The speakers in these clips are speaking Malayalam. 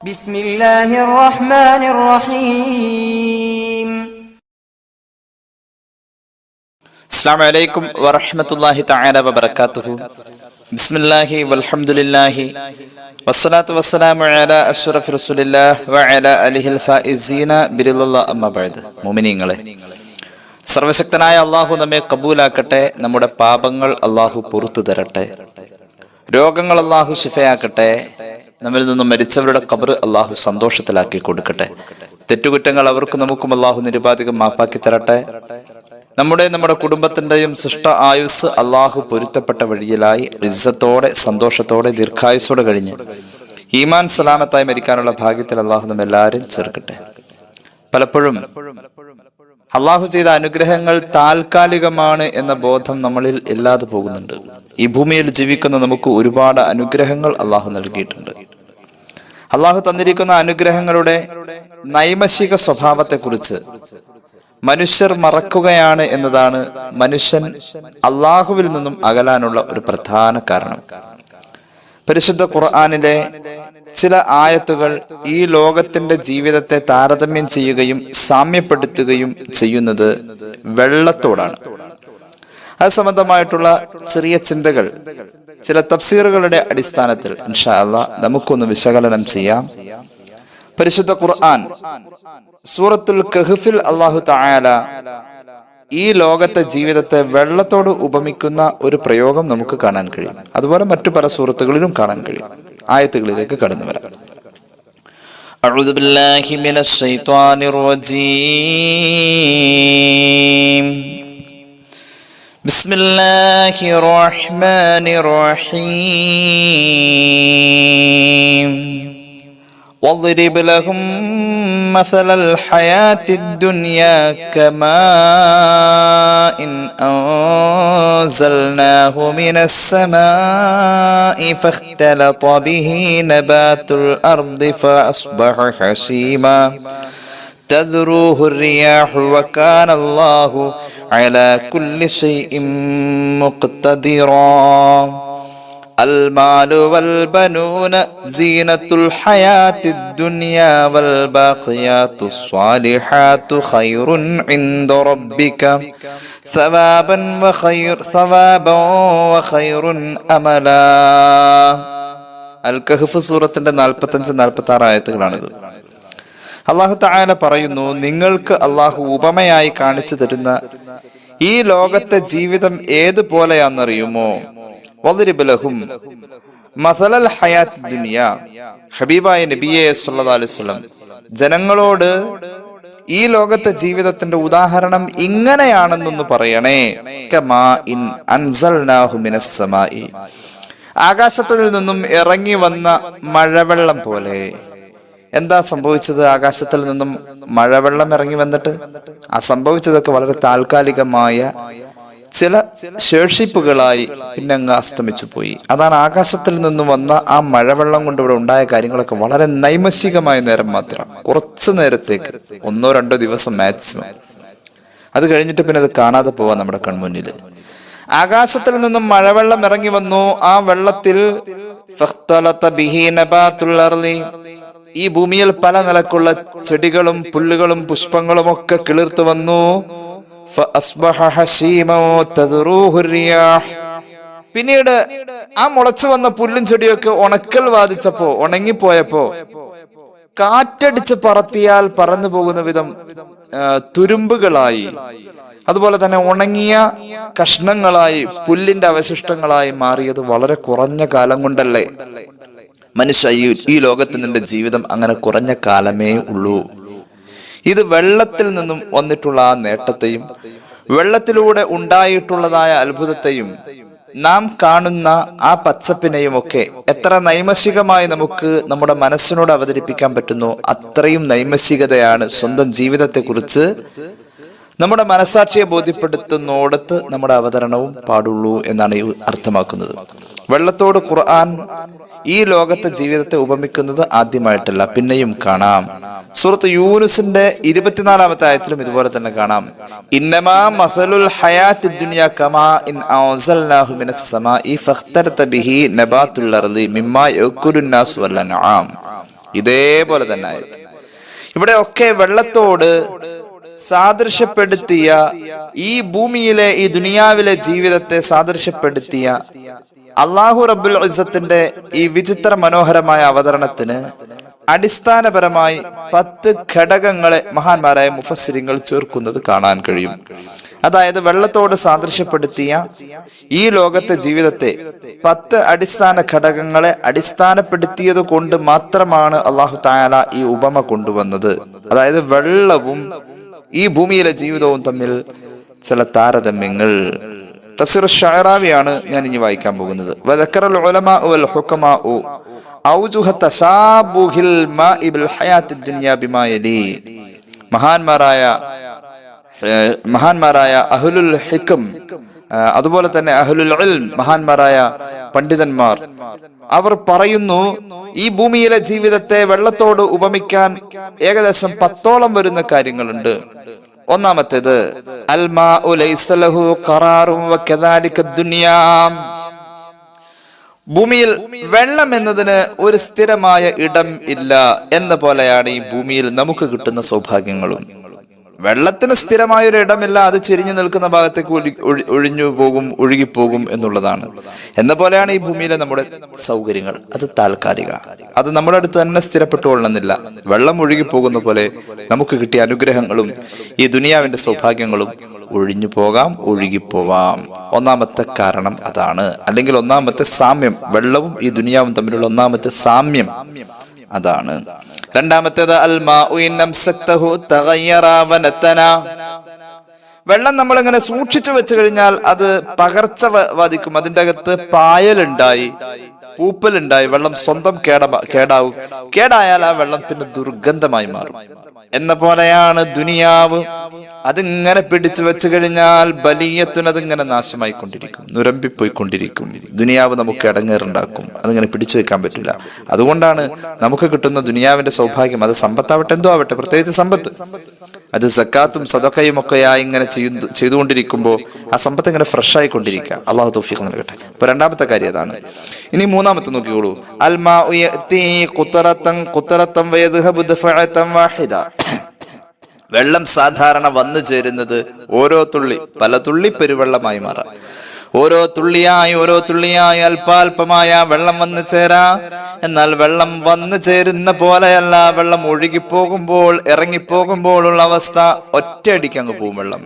بسم الله الرحمن الرحيم. السلام عليكم ورحمة الله تعالى وبركاته. بسم الله والحمد لله والصلاة والسلام على أشرف رسول الله وعلى آله الفائزين برضا الله أما بعد. മുഅ്മിനീങ്ങളെ, സർവശക്തനായ അള്ളാഹു നമ്മെ കബൂലാക്കട്ടെ. നമ്മുടെ പാപങ്ങൾ അള്ളാഹു പുറത്തു തരട്ടെ. രോഗങ്ങൾ അള്ളാഹു ശിഫയാക്കട്ടെ. നമ്മിൽ നിന്നും മരിച്ചവരുടെ ഖബർ അള്ളാഹു സന്തോഷത്തിലാക്കി കൊടുക്കട്ടെ. തെറ്റുകുറ്റങ്ങൾ അവർക്കും നമുക്കും അള്ളാഹു നിരുപാധികം മാപ്പാക്കി തരട്ടെ. നമ്മുടെ കുടുംബത്തിന്റെയും സൃഷ്ട ആയുസ് അള്ളാഹു പൊരുത്തപ്പെട്ട വഴിയിലായി ഇസ്സത്തോടെ സന്തോഷത്തോടെ ദീർഘായുസോടെ കഴിഞ്ഞ് ഈമാൻ സലാമത്തായി മരിക്കാനുള്ള ഭാഗ്യത്തിൽ അള്ളാഹു നമ്മെല്ലാവരും ചേർക്കട്ടെ. പലപ്പോഴും അള്ളാഹു ചെയ്ത അനുഗ്രഹങ്ങൾ താൽക്കാലികമാണ് എന്ന ബോധം നമ്മളിൽ ഇല്ലാതെ പോകുന്നുണ്ട്. ഈ ഭൂമിയിൽ ജീവിക്കുന്ന നമുക്ക് ഒരുപാട് അനുഗ്രഹങ്ങൾ അള്ളാഹു നൽകിയിട്ടുണ്ട്. അള്ളാഹു തന്നിരിക്കുന്ന അനുഗ്രഹങ്ങളുടെ നൈമഷിക സ്വഭാവത്തെക്കുറിച്ച് മനുഷ്യർ മറക്കുകയാണ് എന്നതാണ് മനുഷ്യൻ അള്ളാഹുവിൽ നിന്നും അകലാനുള്ള ഒരു പ്രധാന കാരണം. പരിശുദ്ധ ഖുർആനിലെ ചില ആയത്തുകൾ ഈ ലോകത്തിന്റെ ജീവിതത്തെ താരതമ്യം ചെയ്യുകയും സാമ്യപ്പെടുത്തുകയും ചെയ്യുന്നത് വെള്ളത്തോടാണ്. അത് സംബന്ധമായിട്ടുള്ള ചെറിയ ചിന്തകൾ ചില തഫ്സീറുകളുടെ അടിസ്ഥാനത്തിൽ ഇൻഷാ അല്ലാഹ് നമുക്കൊന്ന് വിശകലനം ചെയ്യാം. പരിശുദ്ധ ഖുർആൻ സൂറത്തുൽ കഹ്ഫിൽ അല്ലാഹു തആല ഈ ലോകത്തെ ജീവിതത്തെ വെള്ളത്തോട് ഉപമിക്കുന്ന ഒരു പ്രയോഗം നമുക്ക് കാണാൻ കഴിയും. അതുപോലെ മറ്റു പല സൂറത്തുകളിലും കാണാൻ കഴിയും. ആയത്തുകളിലേക്ക് കടന്നു വരാം. അഊദു ബില്ലാഹി മിനശ് ശൈത്വാനിർ റജീം. ബിസ്മില്ലാഹിർ റഹ്മാനിർ റഹീം. واضرب لهم مثل الحياة الدنيا كماء أنزلناه من السماء فاختلط به نبات الأرض فأصبح حشيما تذروه الرياح وكان الله على كل شيء مقتدرا المال والبنون زينة الحياة الدنيا والباقيات الصالحات خير عند ربك ثوابا وخير أملا. അൽ കഹ്ഫ് സൂറത്തിന്റെ 45-46 ആയത്തുകളാണിത്. അല്ലാഹു തആല പറയുന്നു, നിങ്ങൾക്ക് അല്ലാഹു ഉപമയായി കാണിച്ചു തരുന്ന ഈ ലോകത്തെ ജീവിതം ഏതുപോലെയാണെന്നറിയുമോ? ഹബീബായ നബിയെ സല്ലല്ലാഹു അലൈഹി വസല്ലം ജനങ്ങളോട് ഈ ലോകത്തെ ജീവിതത്തിന്റെ ഉദാഹരണം ഇങ്ങനെയാണെന്നൊന്ന് പറയണേ. ആകാശത്തിൽ നിന്നും ഇറങ്ങി വന്ന മഴവെള്ളം പോലെ. എന്താ സംഭവിച്ചത്? ആകാശത്തിൽ നിന്നും മഴവെള്ളം ഇറങ്ങി വന്നിട്ട് ആ സംഭവിച്ചതൊക്കെ വളരെ താൽക്കാലികമായ ചില ശേഷിപ്പുകളായി പിന്നെ അങ്ങ് അസ്തമിച്ചു പോയി. അതാണ് ആകാശത്തിൽ നിന്ന് വന്ന ആ മഴവെള്ളം കൊണ്ട് ഇവിടെ ഉണ്ടായ കാര്യങ്ങളൊക്കെ വളരെ നൈമഷികമായ നേരം മാത്രം, കുറച്ചു നേരത്തേക്ക്, 1-2 ദിവസം മാക്സിമം. അത് കഴിഞ്ഞിട്ട് പിന്നെ അത് കാണാതെ പോവാ നമ്മുടെ കൺമുന്നിൽ. ആകാശത്തിൽ നിന്നും മഴവെള്ളം ഇറങ്ങി വന്നു. ആ വെള്ളത്തിൽ ഈ ഭൂമിയിൽ പല നിലക്കുള്ള ചെടികളും പുല്ലുകളും പുഷ്പങ്ങളും ഒക്കെ കിളിർത്തു വന്നു. പിന്നീട് ആ മുളച്ചു വന്ന പുല്ലും ചെടിയൊക്കെ ഉണക്കൽ ബാധിച്ചപ്പോ, ഉണങ്ങിപ്പോയപ്പോ കാറ്റടിച്ച് പറത്തിയാൽ പറന്നു പോകുന്ന വിധം തുരുമ്പുകളായി, അതുപോലെ തന്നെ ഉണങ്ങിയ കഷ്ണങ്ങളായി, പുല്ലിന്റെ അവശിഷ്ടങ്ങളായി മാറിയത് വളരെ കുറഞ്ഞ കാലം കൊണ്ടല്ലേ? മനുഷ്യ, ഈ ലോകത്ത് നിന്റെ ജീവിതം അങ്ങനെ കുറഞ്ഞ കാലമേ ഉള്ളൂ. ഇത് വെള്ളത്തിൽ നിന്നും വന്നിട്ടുള്ള ആ നേട്ടത്തെയും വെള്ളത്തിലൂടെ ഉണ്ടായിട്ടുള്ളതായ അത്ഭുതത്തെയും നാം കാണുന്ന ആ പച്ചപ്പിനെയും ഒക്കെ എത്ര നൈമഷികമായി നമുക്ക് നമ്മുടെ മനസ്സിനോട് അവതരിപ്പിക്കാൻ പറ്റുന്നു, അത്രയും നൈമഷികതയാണ് സ്വന്തം ജീവിതത്തെക്കുറിച്ച് നമ്മുടെ മനസാക്ഷിയെ ബോധ്യപ്പെടുത്തുന്നോടത്ത് നമ്മുടെ അവതരണവും പാടുള്ളൂ എന്നാണ് ഈ അർത്ഥമാക്കുന്നത്. വെള്ളത്തോട് ഖുർആൻ ഈ ലോകത്തെ ജീവിതത്തെ ഉപമിക്കുന്നത് ആദ്യമായിട്ടല്ല, പിന്നെയും കാണാം. സൂറത്ത് യൂനുസിന്റെ 24-ാമത്തെ ആയത്തിലും ഇതുപോലെ തന്നെ കാണാം. ഇന്നമാ മസലുൽ ഹയാത്തി ദുനിയ കമാ ഇൻ അൻസൽനാഹു മിനസ് സമാഇ ഫഖ്തറത ബിഹി നബാതുൽ അർളി മിമ്മാ യഅകുലുൻ നാസ് വൽ അൻആം. ഇതേപോലെ തന്നെ ആയത്. ഇവിടെയൊക്കെ വെള്ളത്തോട് സാദൃശ്യപ്പെടുത്തിയ ഈ ഭൂമിയിലെ ഈ ദുനിയാവിലെ ജീവിതത്തെ സാദൃശ്യപ്പെടുത്തിയ അല്ലാഹു റബ്ബുൽ ഇസ്സത്തിന്റെ ഈ വിചിത്ര മനോഹരമായ അവതരണത്തിന് അടിസ്ഥാനപരമായി 10 ഘടകങ്ങളെ മഹാന്മാരായ മുഫസ്സിരിങ്ങൾ ചേർക്കുന്നത് കാണാൻ കഴിയും. അതായത് വെള്ളത്തോട് സാദൃശ്യപ്പെടുത്തിയ ഈ ലോകത്തെ ജീവിതത്തെ 10 അടിസ്ഥാന ഘടകങ്ങളെ അടിസ്ഥാനപ്പെടുത്തിയത് കൊണ്ട് മാത്രമാണ് അല്ലാഹു തആല ഈ ഉപമ കൊണ്ടുവന്നത്. അതായത് വെള്ളവും ഈ ഭൂമിയിലെ ജീവിതവും തമ്മിൽ ചില താരതമ്യങ്ങൾ. തഫ്സീർ ഷഅറാവിയാണ് ഞാൻ ഇനി വായിക്കാൻ പോകുന്നത്. വദക്കറൽ ഉലമാ വൽ ഹുകമാഉ ഔജുഹ തശാബുഹിൽ മാഇ ബിൽ ഹയാത്തി ദുനിയ ബിമാ യലി. മഹാന്മാരായ അഹ്ലുൽ ഹിക്ം, അതുപോലെ തന്നെ അഹ്ലുൽ ഇൽം, മഹാന്മാരായ പണ്ഡിതന്മാർ അവർ പറയുന്നു, ഈ ഭൂമിയിലെ ജീവിതത്തെ വെള്ളത്തോട് ഉപമിക്കാൻ ഏകദേശം 10ഓളം വരുന്ന കാര്യങ്ങളുണ്ട്. ഒന്നാമത്തേത് അൽ മാഉ ലൈസ ലഹു ഖറാറുൻ വകദാലിക ദുനിയാ. ഭൂമിയിൽ വെള്ളം എന്നതിന് ഒരു സ്ഥിരമായ ഇടം ഇല്ല എന്ന പോലെയാണ് ഈ ഭൂമിയിൽ നമുക്ക് കിട്ടുന്ന സൗഭാഗ്യങ്ങളും. വെള്ളത്തിന് സ്ഥിരമായൊരു ഇടമില്ല, അത് ചെരിഞ്ഞു നിൽക്കുന്ന ഭാഗത്തേക്ക് ഒഴിഞ്ഞു പോകും, ഒഴുകിപ്പോകും എന്നുള്ളതാണ്. എന്ന പോലെയാണ് ഈ ഭൂമിയിലെ നമ്മുടെ സൗകര്യങ്ങൾ. അത് താൽക്കാലിക, അത് നമ്മുടെ അടുത്ത് തന്നെ സ്ഥിരപ്പെട്ടുകൊള്ളണമെന്നില്ല. വെള്ളം ഒഴുകിപ്പോകുന്ന പോലെ നമുക്ക് കിട്ടിയ അനുഗ്രഹങ്ങളും ഈ ദുനിയാവിന്റെ സൗഭാഗ്യങ്ങളും ഒഴിഞ്ഞു പോകാം, ഒഴുകിപ്പോവാം. ഒന്നാമത്തെ കാരണം അതാണ്. അല്ലെങ്കിൽ ഒന്നാമത്തെ സാമ്യം, വെള്ളവും ഈ ദുനിയാവും തമ്മിലുള്ള ഒന്നാമത്തെ സാമ്യം അതാണ്. രണ്ടാമത്തേത് അൽ മാഉ ഇൻ അംസക്തഹു തഗയ്യറ വനതന. വെള്ളം നമ്മൾ ഇങ്ങനെ സൂക്ഷിച്ചു വെച്ചു കഴിഞ്ഞാൽ അത് പകർച്ച ബാധിക്കും. അതിൻ്റെ അകത്ത് പായലുണ്ടായി, പൂപ്പലുണ്ടായി, വെള്ളം സ്വന്തം കേടാവും. കേടായാൽ ആ വെള്ളം പിന്നെ ദുർഗന്ധമായി മാറും. എന്ന പോലെയാണ് ദുനിയാവ്. അതിങ്ങനെ പിടിച്ചു വെച്ചു കഴിഞ്ഞാൽ ബലിയത്തുനതിങ്ങനെ നാശമായി കൊണ്ടിരിക്കും, നുരമ്പിപ്പോയിക്കൊണ്ടിരിക്കും. ദുനിയാവ് നമുക്ക് ഇടങ്ങേറുണ്ടാക്കും, അതിങ്ങനെ പിടിച്ചു വെക്കാൻ പറ്റില്ല. അതുകൊണ്ടാണ് നമുക്ക് കിട്ടുന്ന ദുനിയാവിന്റെ സൗഭാഗ്യം, അത് സമ്പത്താവട്ടെ എന്തോ ആവട്ടെ, പ്രത്യേകിച്ച് സമ്പത്ത്, അത് സക്കാത്തും സദഖയും ഒക്കെയായി ഇങ്ങനെ ചെയ്തുകൊണ്ടിരിക്കുമ്പോൾ ആ സമ്പത്ത് ഇങ്ങനെ ഫ്രഷ് ആയിക്കൊണ്ടിരിക്കുക. അള്ളാഹു തൗഫീഖ് നൽകട്ടെ. അപ്പൊ രണ്ടാമത്തെ കാര്യം അതാണ്. ഇനി മൂന്നാമത്തെ നോക്കിക്കോളൂ. അൽ മാഉ യഅതി ഖുതറതൻ വയദ്ഹബു ദഫഅതൻ വാഹിദ. വെള്ളം സാധാരണ വന്നു ചേരുന്നത് ഓരോ തുള്ളി, പല തുള്ളി പെരുവെള്ളമായി മാറാം. ഓരോ തുള്ളിയായി അല്പാൽപമായ വെള്ളം വന്നു ചേരാ. എന്നാൽ വെള്ളം വന്നു ചേരുന്ന പോലെയല്ല വെള്ളം ഒഴുകിപ്പോകുമ്പോൾ, ഇറങ്ങിപ്പോകുമ്പോഴുള്ള അവസ്ഥ. ഒറ്റയടിക്ക് അങ്ങ് പോവും വെള്ളം.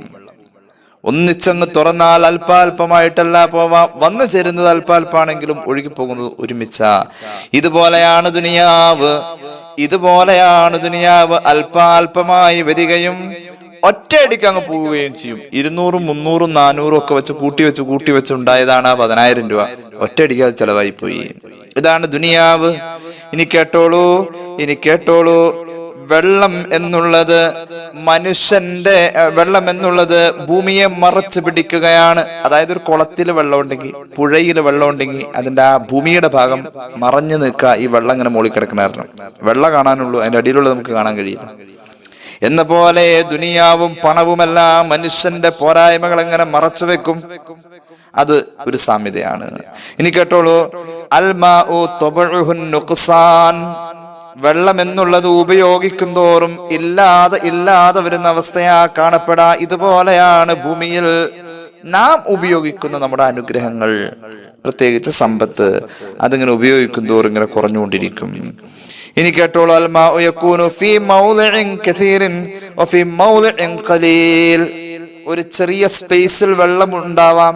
ഒന്നിച്ചങ്ങ് തുറന്നാൽ അല്പാൽപമായിട്ടല്ല പോവാം, വന്നു ചേരുന്നത് അല്പാൽപ്പാണെങ്കിലും ഒഴുകിപ്പോകുന്നത് ഒരുമിച്ച. ഇതുപോലെയാണ് ദുനിയാവ്. അല്പാൽപമായി വരികയും ഒറ്റയടിക്ക് അങ്ങ് പോവുകയും ചെയ്യും. 200, 300, 400 ഒക്കെ വെച്ച് കൂട്ടി വെച്ച് ഉണ്ടായതാണ് 10,000 രൂപ. ഒറ്റയടിക്ക് അത് ചെലവായി പോയി. ഇതാണ് ദുനിയാവ്. ഇനി കേട്ടോളൂ. വെള്ളം എന്നുള്ളത് ഭൂമിയെ മറച്ചു പിടിക്കുകയാണ്. അതായത് ഒരു കുളത്തിൽ വെള്ളം ഉണ്ടെങ്കിൽ, പുഴയിൽ വെള്ളം ഉണ്ടെങ്കിൽ അതിന്റെ ആ ഭൂമിയുടെ ഭാഗം മറഞ്ഞു നിൽക്കുക. ഈ വെള്ളം ഇങ്ങനെ മുകളിൽ കിടക്കണ കാരണം വെള്ളം കാണാനുള്ളൂ, അതിന്റെ അടിയിലുള്ളത് നമുക്ക് കാണാൻ കഴിയില്ല. എന്ന പോലെ ദുനിയാവും പണവുമെല്ലാം മനുഷ്യന്റെ പോരായ്മകൾ എങ്ങനെ മറച്ചു വെക്കും. അത് ഒരു സാമ്യതയാണ്. ഇനി കേട്ടോളൂ. അൽ മാഉ തബഉഹുൻ നുഖ്സാൻ. വെള്ളം എന്നുള്ളത് ഉപയോഗിക്കും തോറും ഇല്ലാതെ വരുന്ന അവസ്ഥയാ കാണപ്പെടാ. ഇതുപോലെയാണ് ഭൂമിയിൽ നാം ഉപയോഗിക്കുന്ന നമ്മുടെ അനുഗ്രഹങ്ങൾ, പ്രത്യേകിച്ച് സമ്പത്ത്. അതിങ്ങനെ ഉപയോഗിക്കും തോറും ഇങ്ങനെ കുറഞ്ഞുകൊണ്ടിരിക്കും. ഇനി കേട്ടോളൂ. അൽ മാഉ യകൂനു ഫീ മൗളിഇൻ കസീറിൻ വഫീ മൗളിഇൻ ഖലീൽ. ഒരു ചെറിയ സ്പേസിൽ വെള്ളം ഉണ്ടാവാം,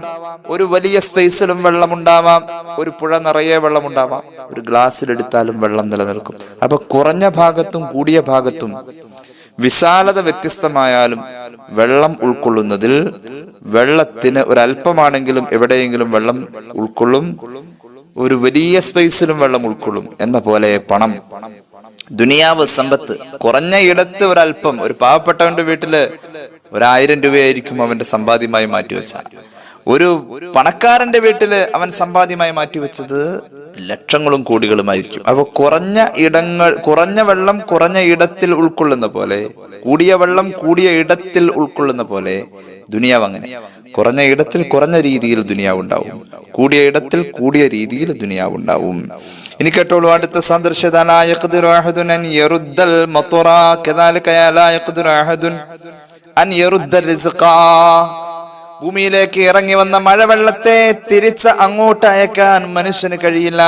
ഒരു വലിയ സ്പേസിലും വെള്ളമുണ്ടാവാം, ഒരു പുഴ നിറയെ വെള്ളമുണ്ടാവാം, ഒരു ഗ്ലാസ്സിലെടുത്താലും വെള്ളം നിലനിൽക്കും. അപ്പൊ കുറഞ്ഞ ഭാഗത്തും കൂടിയ ഭാഗത്തും വിശാലത വ്യത്യസ്തമായാലും വെള്ളം ഉൾക്കൊള്ളുന്നതിൽ വെള്ളത്തിന് ഒരല്പമാണെങ്കിലും എവിടെയെങ്കിലും വെള്ളം ഉൾക്കൊള്ളും, ഒരു വലിയ സ്പേസിലും വെള്ളം ഉൾക്കൊള്ളും. എന്ന പോലെ പണം, ദുനിയാവ്, സമ്പത്ത്. കുറഞ്ഞ ഇടത്ത് ഒരല്പം. ഒരു പാവപ്പെട്ടവന്റെ വീട്ടില് 1000 രൂപയായിരിക്കും അവന്റെ സമ്പാദ്യമായി മാറ്റിവെച്ച. ഒരു പണക്കാരന്റെ വീട്ടില് അവൻ സമ്പാദ്യമായി മാറ്റിവെച്ചത് ലക്ഷങ്ങളും കോടികളുമായിരിക്കും. അപ്പൊ കുറഞ്ഞ വെള്ളം കുറഞ്ഞ ഇടത്തിൽ ഉൾക്കൊള്ളുന്ന പോലെ, കൂടിയ വെള്ളം കൂടിയ ഇടത്തിൽ ഉൾക്കൊള്ളുന്ന പോലെ ദുനിയാവ് അങ്ങനെ. കുറഞ്ഞ ഇടത്തിൽ കുറഞ്ഞ രീതിയിൽ ദുനിയാവ് ഉണ്ടാവും, കൂടിയ ഇടത്തിൽ കൂടിയ രീതിയിൽ ദുനിയാവ് ഉണ്ടാവും. ഇനി കേട്ടോളൂ അടുത്ത സന്ദർശത. ലാ യഖ്ദിറു അഹദുൻ അൻ യറുദ്ദൽ മത്റ കദാലിക ലാ യഖ്ദിറു അഹദുൻ അൻ യറുദ്ദൽ റിസ്ഖ. ഭൂമിയിലേക്ക് ഇറങ്ങി വന്ന മഴവെള്ളത്തെ തിരിച്ച് അങ്ങോട്ട് അയക്കാൻ മനുഷ്യന് കഴിയില്ല.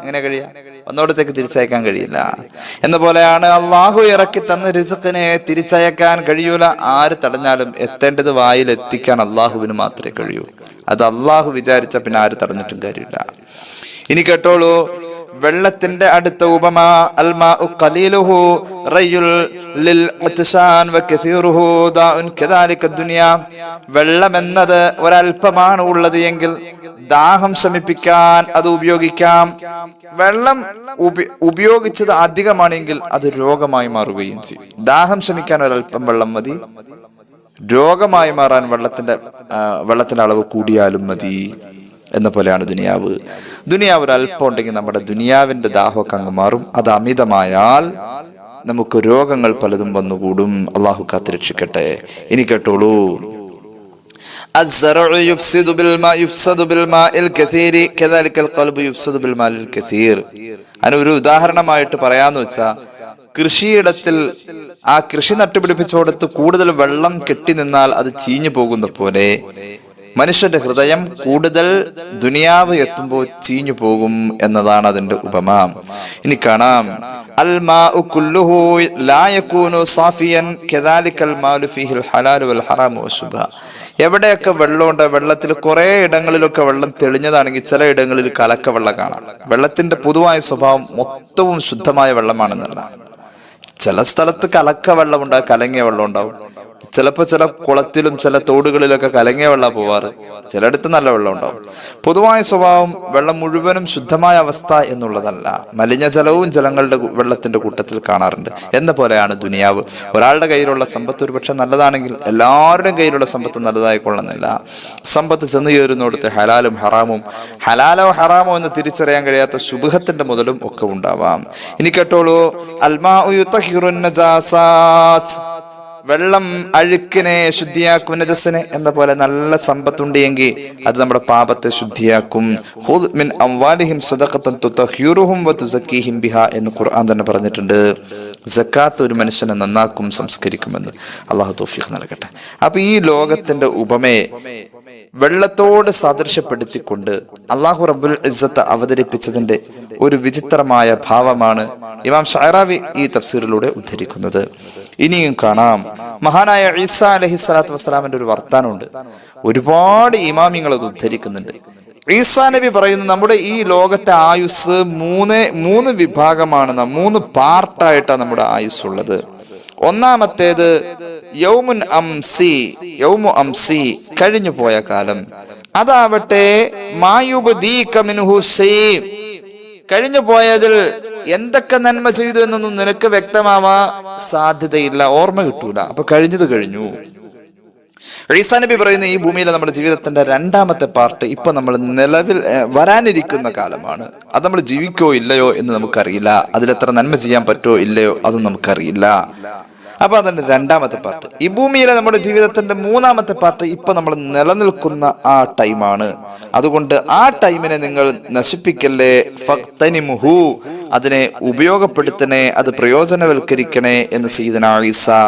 എങ്ങനെ കഴിയാ? ഒന്നോടത്തേക്ക് തിരിച്ചയക്കാൻ കഴിയില്ല. എന്ന പോലെയാണ് അള്ളാഹു ഇറക്കി തന്ന റിസ്ഖിനെ തിരിച്ചയക്കാൻ കഴിയൂല. ആര് തടഞ്ഞാലും എത്തേണ്ടത് വായിൽ എത്തിക്കാൻ അള്ളാഹുവിന് മാത്രമേ കഴിയൂ. അത് അള്ളാഹു വിചാരിച്ച പിന്നെ ആര് തടഞ്ഞിട്ടും കാര്യമില്ല. ഇനി കേട്ടോളൂ വെള്ളത്തിന്റെ അടുത്ത ഉപമ. അൽമാഉ ഖലീലുഹു റയ്യുൽ ലിൽ ഉത്ശാൻ വകസീറുഹു ദാഉൻ കദാലിക ദുനിയ. വെള്ളം എന്നത് ഒരൽപ്പമാണ് ഉള്ളത് എങ്കിൽ ദാഹം ശമിപ്പിക്കാൻ അത് ഉപയോഗിക്കാം. വെള്ളം ഉപയോഗിച്ചത് അധികമാണെങ്കിൽ അത് രോഗമായി മാറുകയും ചെയ്യും. ദാഹം ശമിക്കാൻ ഒരൽപ്പം വെള്ളം മതി, രോഗമായി മാറാൻ വെള്ളത്തിന്റെ അളവ് കൂടിയാലും മതി. എന്ന പോലെയാണ് ദുനിയാവ്. ദുനിയാവ് ഒരു അല്പം ഉണ്ടെങ്കിൽ നമ്മുടെ ദുനിയാവിന്റെ ദാഹമൊക്കെ അങ്ങ് മാറും. അത് അമിതമായാൽ നമുക്ക് രോഗങ്ങൾ പലതും വന്നുകൂടും. അള്ളാഹു കാത്തുരക്ഷിക്കട്ടെ. ഇനി കേട്ടോളൂ. അതിനൊരു ഉദാഹരണമായിട്ട് പറയാന്ന് വെച്ചാ, കൃഷിയിടത്തിൽ ആ കൃഷി നട്ടുപിടിപ്പിച്ചോടത്ത് കൂടുതൽ വെള്ളം കെട്ടി നിന്നാൽ അത് ചീഞ്ഞു പോകുന്ന പോലെ മനുഷ്യന്റെ ഹൃദയം കൂടുതൽ ദുനിയാവ് എത്തുമ്പോൾ ചീഞ്ഞു പോകും എന്നതാണ് അതിന്റെ ഉപമ. ഇനി കാണാം. അൽമാഉ കുല്ലുഹു ലാ യകൂനു സാഫിയൻ കദാലികൽ മാലു ഫീഹിൽ ഹലാലു വൽ ഹറാമു വശുബ്ഹ. എവിടെയൊക്കെ വെള്ളമുണ്ട്, വെള്ളത്തിൽ കുറെ ഇടങ്ങളിലൊക്കെ വെള്ളം തെളിഞ്ഞതാണെങ്കിൽ ചില ഇടങ്ങളിൽ കലക്ക വെള്ളം കാണാം. വെള്ളത്തിന്റെ പൊതുവായ സ്വഭാവം മൊത്തവും ശുദ്ധമായ വെള്ളമാണെന്നല്ല. ചില സ്ഥലത്ത് കലക്ക വെള്ളം ഉണ്ടാവും, കലങ്ങിയ വെള്ളം ഉണ്ടാവും. ചിലപ്പോൾ ചില കുളത്തിലും ചില തോടുകളിലൊക്കെ കലങ്ങിയ വെള്ളം പോവാറ്, ചിലയിടത്ത് നല്ല വെള്ളം ഉണ്ടാവും. പൊതുവായ സ്വഭാവം വെള്ളം മുഴുവനും ശുദ്ധമായ അവസ്ഥ എന്നുള്ളതല്ല. മലിനജലവും വെള്ളത്തിന്റെ കൂട്ടത്തിൽ കാണാറുണ്ട്. എന്ന പോലെയാണ് ദുനിയാവ്. ഒരാളുടെ കയ്യിലുള്ള സമ്പത്ത് ഒരുപക്ഷെ നല്ലതാണെങ്കിൽ എല്ലാവരുടെയും കയ്യിലുള്ള സമ്പത്ത് നല്ലതായി കൊള്ളുന്നില്ല. സമ്പത്ത് ചെന്ന് കയറുന്നിടത്ത് ഹലാലും ഹറാമും, ഹലാലോ ഹറാമോ എന്ന് തിരിച്ചറിയാൻ കഴിയാത്ത ശുബ്ഹത്തിന്റെ മുതലും ഒക്കെ ഉണ്ടാവാം. ഇനി കേട്ടോളൂ. അൽമാഉ യുതഹിറുൻ നജാസാത്ത്. വെള്ളം അഴുക്കിനെ ശുദ്ധിയാക്കും, നജസിനെ. എന്ന പോലെ നല്ല സമ്പത്തുണ്ട് എങ്കിൽ അത് നമ്മുടെ പാപത്തെ ശുദ്ധിയാക്കും. ഖുദ് മിൻ അംവാലിഹിം സദഖത്തൻ തുതഹിറുഹും വതുസക്കീഹിം ബിഹാ എന്ന് ഖുർആൻ തന്നെ പറഞ്ഞിട്ടുണ്ട്. സക്കാത്ത് ഒരു മനുഷ്യനെ നന്നാക്കും, സംസ്കരിക്കുമെന്ന്. അള്ളാഹു തൗഫീഖ് നൽകട്ടെ. അപ്പൊ ഈ ലോകത്തിന്റെ ഉപമയെ വെള്ളത്തോട് സാദൃശ്യപ്പെടുത്തിക്കൊണ്ട് അള്ളാഹു റബ്ബുൽ ഇസ്സത്ത് അവതരിപ്പിച്ചതിന്റെ ഒരു വിചിത്രമായ ഭാവമാണ് ഇമാം ഷഅറാവി ഈ തഫ്സീറിലൂടെ ഉദ്ധരിക്കുന്നത്. ഇനിയും കാണാം. മഹാനായ ഈസാ അലൈഹി സ്വലാത്തു വസ്സലാമിന്റെ ഒരു വർത്താനമുണ്ട്. ഒരുപാട് ഇമാമിങ്ങൾ അത് ഉദ്ധരിക്കുന്നുണ്ട്. ഈസാ നബി പറയുന്നു, നമ്മുടെ ഈ ലോകത്തെ ആയുസ് മൂന്ന് വിഭാഗമാണ്, 3 പാർട്ടായിട്ടാണ് നമ്മുടെ ആയുസ് ഉള്ളത്. ഒന്നാമത്തേത് യൗമു അംസി, കഴിഞ്ഞു പോയ കാലം. അതാവട്ടെ കഴിഞ്ഞു പോയതിൽ എന്തൊക്കെ നന്മ ചെയ്തു എന്നൊന്നും നിനക്ക് വ്യക്തമാവാൻ സാധ്യതയില്ല, ഓർമ്മ കിട്ടൂല. അപ്പൊ കഴിഞ്ഞത് കഴിഞ്ഞു. ഈസാ നബി പറയുന്ന ഈ ഭൂമിയിലെ നമ്മുടെ ജീവിതത്തിന്റെ രണ്ടാമത്തെ പാർട്ട് ഇപ്പൊ നമ്മൾ നിലവിൽ വരാനിരിക്കുന്ന കാലമാണ്. അത് നമ്മൾ ജീവിക്കോ ഇല്ലയോ എന്ന് നമുക്കറിയില്ല. അതിലെത്ര നന്മ ചെയ്യാൻ പറ്റുമോ ഇല്ലയോ അതും നമുക്കറിയില്ല. അപ്പൊ അതിന്റെ രണ്ടാമത്തെ പാർട്ട്. ഈ ഭൂമിയിലെ നമ്മുടെ ജീവിതത്തിന്റെ മൂന്നാമത്തെ പാർട്ട് ഇപ്പൊ നമ്മൾ നിലനിൽക്കുന്ന ആ ടൈമാണ്. അതുകൊണ്ട് ആ ടൈമിനെ നിങ്ങൾ നശിപ്പിക്കല്ലേ. ഫഖ്തനിമുഹു, അതിനെ ഉപയോഗപ്പെടുത്തണേ, അത് പ്രയോജനവൽക്കരിക്കണേ എന്ന് സയ്യിദുനാ ഈസാ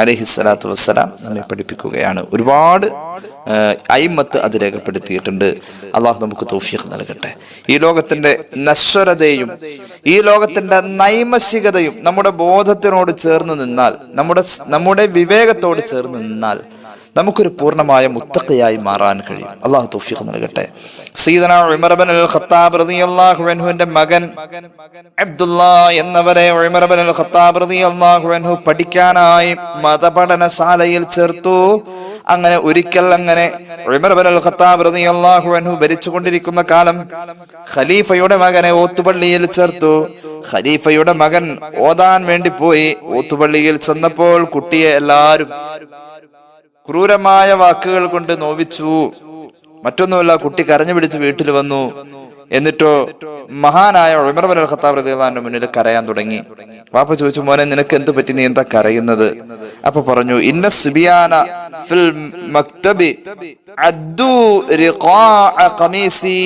അലൈഹിസ്സലാത്തു വസ്സലാം നമ്മെ പഠിപ്പിക്കുകയാണ്. ഒരുപാട് അയിമത്ത് അത് രേഖപ്പെടുത്തിയിട്ടുണ്ട്. അള്ളാഹു നമുക്ക് തൗഫീഖ് നൽകട്ടെ. ഈ ലോകത്തിന്റെ നശ്വരതയും ഈ ലോകത്തിന്റെ നൈമശികതയും നമ്മുടെ ബോധത്തിനോട് ചേർന്ന് നിന്നാൽ, നമ്മുടെ വിവേകത്തോട് ചേർന്ന് നിന്നാൽ നമുക്കൊരു പൂർണ്ണമായ മുത്തഖിയായി മാറാൻ കഴിയും. അള്ളാഹു തൗഫീഖ് നൽകട്ടെ. സയ്യിദുനാ ഉമർ ഇബ്നുൽ ഖത്താബ് റളിയല്ലാഹു അൻഹുവിന്റെ മകൻ അബ്ദുല്ലാഹ് എന്നവരെ ഉമർ ഇബ്നുൽ ഖത്താബ് റളിയല്ലാഹു അൻഹു പഠിക്കാനായി മതപഠനശാലയിൽ ചേർത്തു. അങ്ങനെ ഒരിക്കൽ ഉമർ ഇബ്നുൽ ഖത്താബ് റളിയല്ലാഹു അൻഹു ഭരിച്ചുകൊണ്ടിരിക്കുന്ന കാലം ഖലീഫയുടെ മകനെ ഓത്തുപള്ളിയിൽ ചേർത്തു. ഖലീഫയുടെ മകൻ ഓതാൻ വേണ്ടി പോയി. ഓത്തുപള്ളിയിൽ ചെന്നപ്പോൾ കുട്ടിയെ എല്ലാവരും ക്രൂരമായ വാക്കുകൾ കൊണ്ട് നോവിച്ചു. മറ്റൊന്നുമല്ല, കുട്ടി കരഞ്ഞു പിടിച്ച് വീട്ടിൽ വന്നു. എന്നിട്ടോ മഹാനായ ഉമർ ഇബ്നുൽ ഖത്താബ് റളിയല്ലാഹു അൻഹു മുന്നിൽ കരയാൻ തുടങ്ങി. വാപ്പ ചോദിച്ചു, മോനെ നിനക്ക് എന്ത് പറ്റി, നീ എന്താ കരയുന്നത്? അപ്പൊ പറഞ്ഞു, ഇന്ന സുബിയാന ഫിൽ മക്തബി അദ്ദു റിഖാഅ ഖമീസി.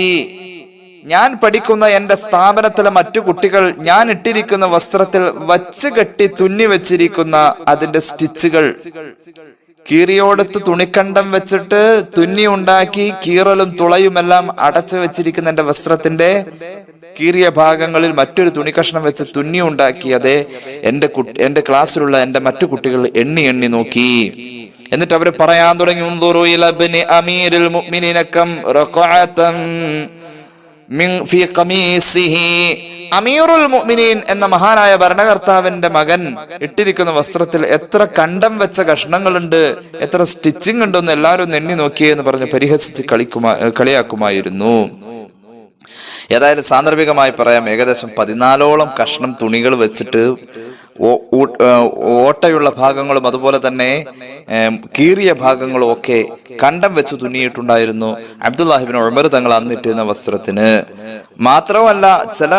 ഞാൻ പഠിക്കുന്ന എന്റെ സ്ഥാപനത്തിലെ മറ്റു കുട്ടികൾ ഞാൻ ഇട്ടിരിക്കുന്ന വസ്ത്രത്തിൽ വച്ച് കെട്ടി തുന്നി വെച്ചിരിക്കുന്ന അതിന്റെ സ്റ്റിച്ചുകൾ, കീറിയോടത്ത് തുണിക്കണ്ടം വെച്ചിട്ട് തുന്നി ഉണ്ടാക്കി കീറലും തുളയുമെല്ലാം അടച്ചു വെച്ചിരിക്കുന്ന എന്റെ വസ്ത്രത്തിന്റെ കീറിയ ഭാഗങ്ങളിൽ മറ്റൊരു തുണി കഷ്ണം വെച്ച് തുന്നി ഉണ്ടാക്കി അതെ എന്റെ ക്ലാസ്സിലുള്ള എന്റെ മറ്റു കുട്ടികൾ എണ്ണി എണ്ണി നോക്കി. എന്നിട്ട് അവര് പറയാൻ തുടങ്ങി, ഉൻദുറു ഇലാ ഇബ്നി അമീരിൽ മുഅ്മിനീന കം റഖഅതൻ മിൻ ഫീ ഖമീസിഹി. അമീറുൽ മുഅ്മിനീൻ എന്ന മഹാനായ ഭരണകർത്താവിന്റെ മകൻ ഇട്ടിരിക്കുന്ന വസ്ത്രത്തിൽ എത്ര കണ്ടം വെച്ച കഷ്ണങ്ങളുണ്ട്, എത്ര സ്റ്റിച്ചിങ് ഉണ്ടെന്ന് എല്ലാവരും എണ്ണി നോക്കിയേ എന്ന് പറഞ്ഞ് പരിഹസിച്ച് കളിയാക്കുമായിരുന്നു. ഏതായാലും സാന്ദർഭികമായി പറയാം, ഏകദേശം 14ഓളം കഷ്ണം തുണികൾ വെച്ചിട്ട് ഓട്ടയുള്ള ഭാഗങ്ങളും അതുപോലെ തന്നെ കീറിയ ഭാഗങ്ങളും ഒക്കെ കണ്ടം വെച്ച് തുന്നിയിട്ടുണ്ടായിരുന്നു അബ്ദുല്ലാഹിബ്നു ഉമർ തങ്ങൾ അന്നിട്ടിരുന്ന വസ്ത്രത്തിന്. മാത്രമല്ല ചില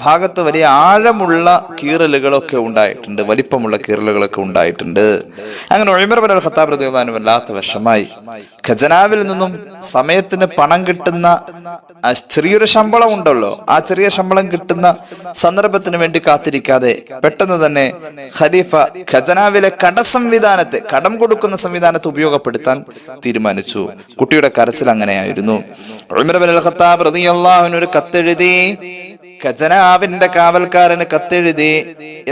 ഭാഗത്ത് വലിയ ആഴമുള്ള കീറലുകളൊക്കെ ഉണ്ടായിട്ടുണ്ട്, വലിപ്പമുള്ള കീറലുകളൊക്കെ ഉണ്ടായിട്ടുണ്ട്. അങ്ങനെ ഉമർ ഇബ്നുൽ ഖത്താബ് റളിയല്ലാഹു അൻഹു വല്ലാത്ത വിഷമായി. ഖജനാവിൽ നിന്നും സമയത്തിന് പണം കിട്ടുന്ന ചെറിയൊരു ശമ്പളം ഉണ്ടല്ലോ, ആ ചെറിയ ശമ്പളം കിട്ടുന്ന സന്ദർഭത്തിന് വേണ്ടി കാത്തിരിക്കാതെ പെട്ടെന്ന് തന്നെ ഖലീഫ ഖജനാവിലെ കടം കൊടുക്കുന്ന സംവിധാനത്തെ ഉപയോഗപ്പെടുത്താൻ തീരുമാനിച്ചു. കുട്ടിയുടെ കരച്ചിൽ അങ്ങനെയായിരുന്നു. ഉമർ ഇബ്നുൽ ഖത്താബ് റളിയല്ലാഹു അൻഹു ഒരു കത്തെഴുതി, ഖജനാവിന്റെ കാവൽക്കാരന് കത്തെഴുതി.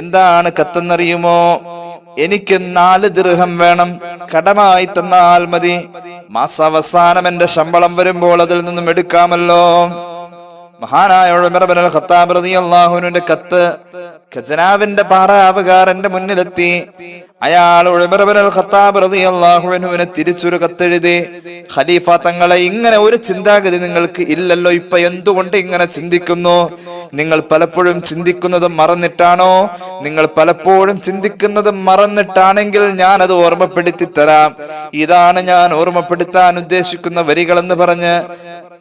എന്താണ് കത്തെന്നറിയുമോ? എനിക്ക് 4 ദിർഹം വേണം, കടമായി തന്നാൽ മതി, മാസാവസാനം എന്റെ ശമ്പളം വരുമ്പോൾ അതിൽ നിന്നും എടുക്കാമല്ലോ. മഹാനായ ഉമർ ഇബ്നുൽ ഖത്താബ് റളിയല്ലാഹു അൻഹുവിന്റെ കത്ത് ഖജനാവിന്റെ പാറാവുകാരന്റെ മുന്നിലെത്തി. അയാൾ ഉമർ ഇബ്നുൽ ഖത്താബ് റളിയല്ലാഹു അൻഹുവിനെ തിരിച്ചൊരു കത്തെഴുതി, ഖലീഫ തങ്ങളെ, ഇങ്ങനെ ഒരു ചിന്താഗതി നിങ്ങൾക്ക് ഇല്ലല്ലോ, ഇപ്പൊ എന്തുകൊണ്ട് ഇങ്ങനെ ചിന്തിക്കുന്നു? നിങ്ങൾ പലപ്പോഴും ചിന്തിക്കുന്നത് മറന്നിട്ടാണോ? നിങ്ങൾ പലപ്പോഴും ചിന്തിക്കുന്നത് മറന്നിട്ടാണെങ്കിൽ ഞാൻ അത് ഓർമ്മപ്പെടുത്തി തരാം. ഇതാണ് ഞാൻ ഓർമ്മപ്പെടുത്താൻ ഉദ്ദേശിക്കുന്ന വരികളെന്ന് പറഞ്ഞ്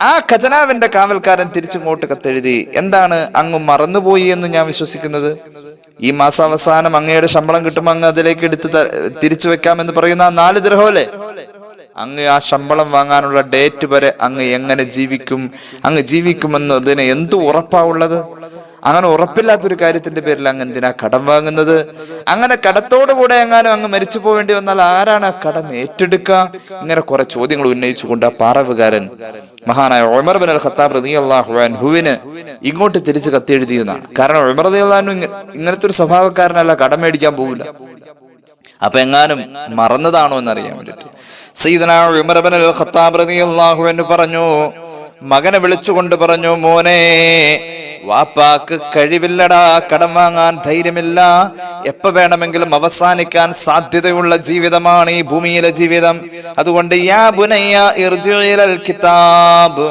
ആ ഖജനാവിന്റെ കാവൽക്കാരൻ തിരിച്ചിങ്ങോട്ട് കത്തെഴുതി. എന്താണ് അങ്ങ് മറന്നുപോയി എന്ന് ഞാൻ വിശ്വസിക്കുന്നത്? ഈ മാസാവസാനം അങ്ങയുടെ ശമ്പളം കിട്ടുമ്പോൾ അങ്ങ് അതിലേക്ക് എടുത്ത് തിരിച്ചു വെക്കാമെന്ന് പറയുന്ന 4 ദിർഹമല്ലേ, അങ്ങ് ആ ശമ്പളം വാങ്ങാനുള്ള ഡേറ്റ് വരെ അങ്ങ് എങ്ങനെ ജീവിക്കും? അങ്ങ് ജീവിക്കുമെന്നതിന് എന്ത് ഉറപ്പാവുള്ളത്? അങ്ങനെ ഉറപ്പില്ലാത്തൊരു കാര്യത്തിന്റെ പേരിൽ അങ്ങ് എന്തിനാ കടം വാങ്ങുന്നത്? അങ്ങനെ കടത്തോടുകൂടെ എങ്ങാനും അങ്ങ് മരിച്ചു പോവേണ്ടി വന്നാൽ ആരാണ് ആ കടം ഏറ്റെടുക്കുക? ഇങ്ങനെ കുറെ ചോദ്യങ്ങൾ ഉന്നയിച്ചുകൊണ്ട് ആ പാറവുകാരൻ മഹാനായ ഉമർ ഇബ്നുൽ ഖത്താബ് റളിയല്ലാഹു അൻഹുവിന് ഇങ്ങോട്ട് തിരിച്ച് കത്തെഴുതിയെന്നാണ്. കാരണം ഉമർ റളിയല്ലാഹു അൻഹു ഇങ്ങനത്തെ ഒരു സ്വഭാവക്കാരനല്ല, കടം മേടിക്കാൻ പോവില്ല. അപ്പൊ എങ്ങാനും മറന്നതാണോ എന്നറിയാൻ വേണ്ടിട്ട് സയ്യിദനാ ഉമർ ഇബ്നുൽ ഖത്താബ് റളിയല്ലാഹു അൻഹു പറഞ്ഞു, മകനെ വിളിച്ചുകൊണ്ട് പറഞ്ഞു, മോനെ, വാപ്പാക്ക് കഴിവില്ലടാ, കടം വാങ്ങാൻ ധൈര്യമില്ല, എപ്പ വേണമെങ്കിലും അവസാനിക്കാൻ സാധ്യതയുള്ള ജീവിതമാണ് ഈ ഭൂമിയിലെ ജീവിതം. അതുകൊണ്ട് യാ ബുനയ്യ ഇർജിഉ ഇലൽ കിതാബ്,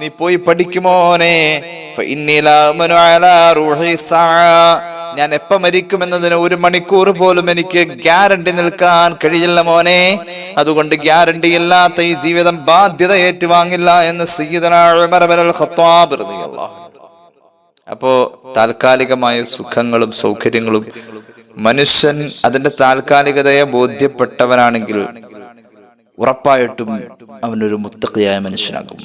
നീ പോയി പഠിക്കുമോനെ, ഫഇന്നി ലാ അമനു അലാ റൂഹി സഅ, ഞാൻ എപ്പ മരിക്കുമെന്നതിന് 1 മണിക്കൂർ പോലും എനിക്ക് ഗ്യാരണ്ടി നിൽക്കാൻ കഴിയില്ല മോനെ. അതുകൊണ്ട് ഗ്യാരണ്ടി ഇല്ലാത്ത ഈ ജീവിതം ബാധ്യത ഏറ്റുവാങ്ങില്ല എന്ന് സയ്യിദനാ ഉമർ ഇബ്നുൽ ഖത്താബ് റളിയല്ലാഹു അൻഹു. അപ്പോ താൽക്കാലികമായ സുഖങ്ങളും സൗകര്യങ്ങളും മനുഷ്യൻ അതിന്റെ താൽക്കാലികതയെ ബോധ്യപ്പെട്ടവനാണെങ്കിൽ ഉറപ്പായിട്ടും അവനൊരു മുത്തഖിയായ മനുഷ്യനാകും.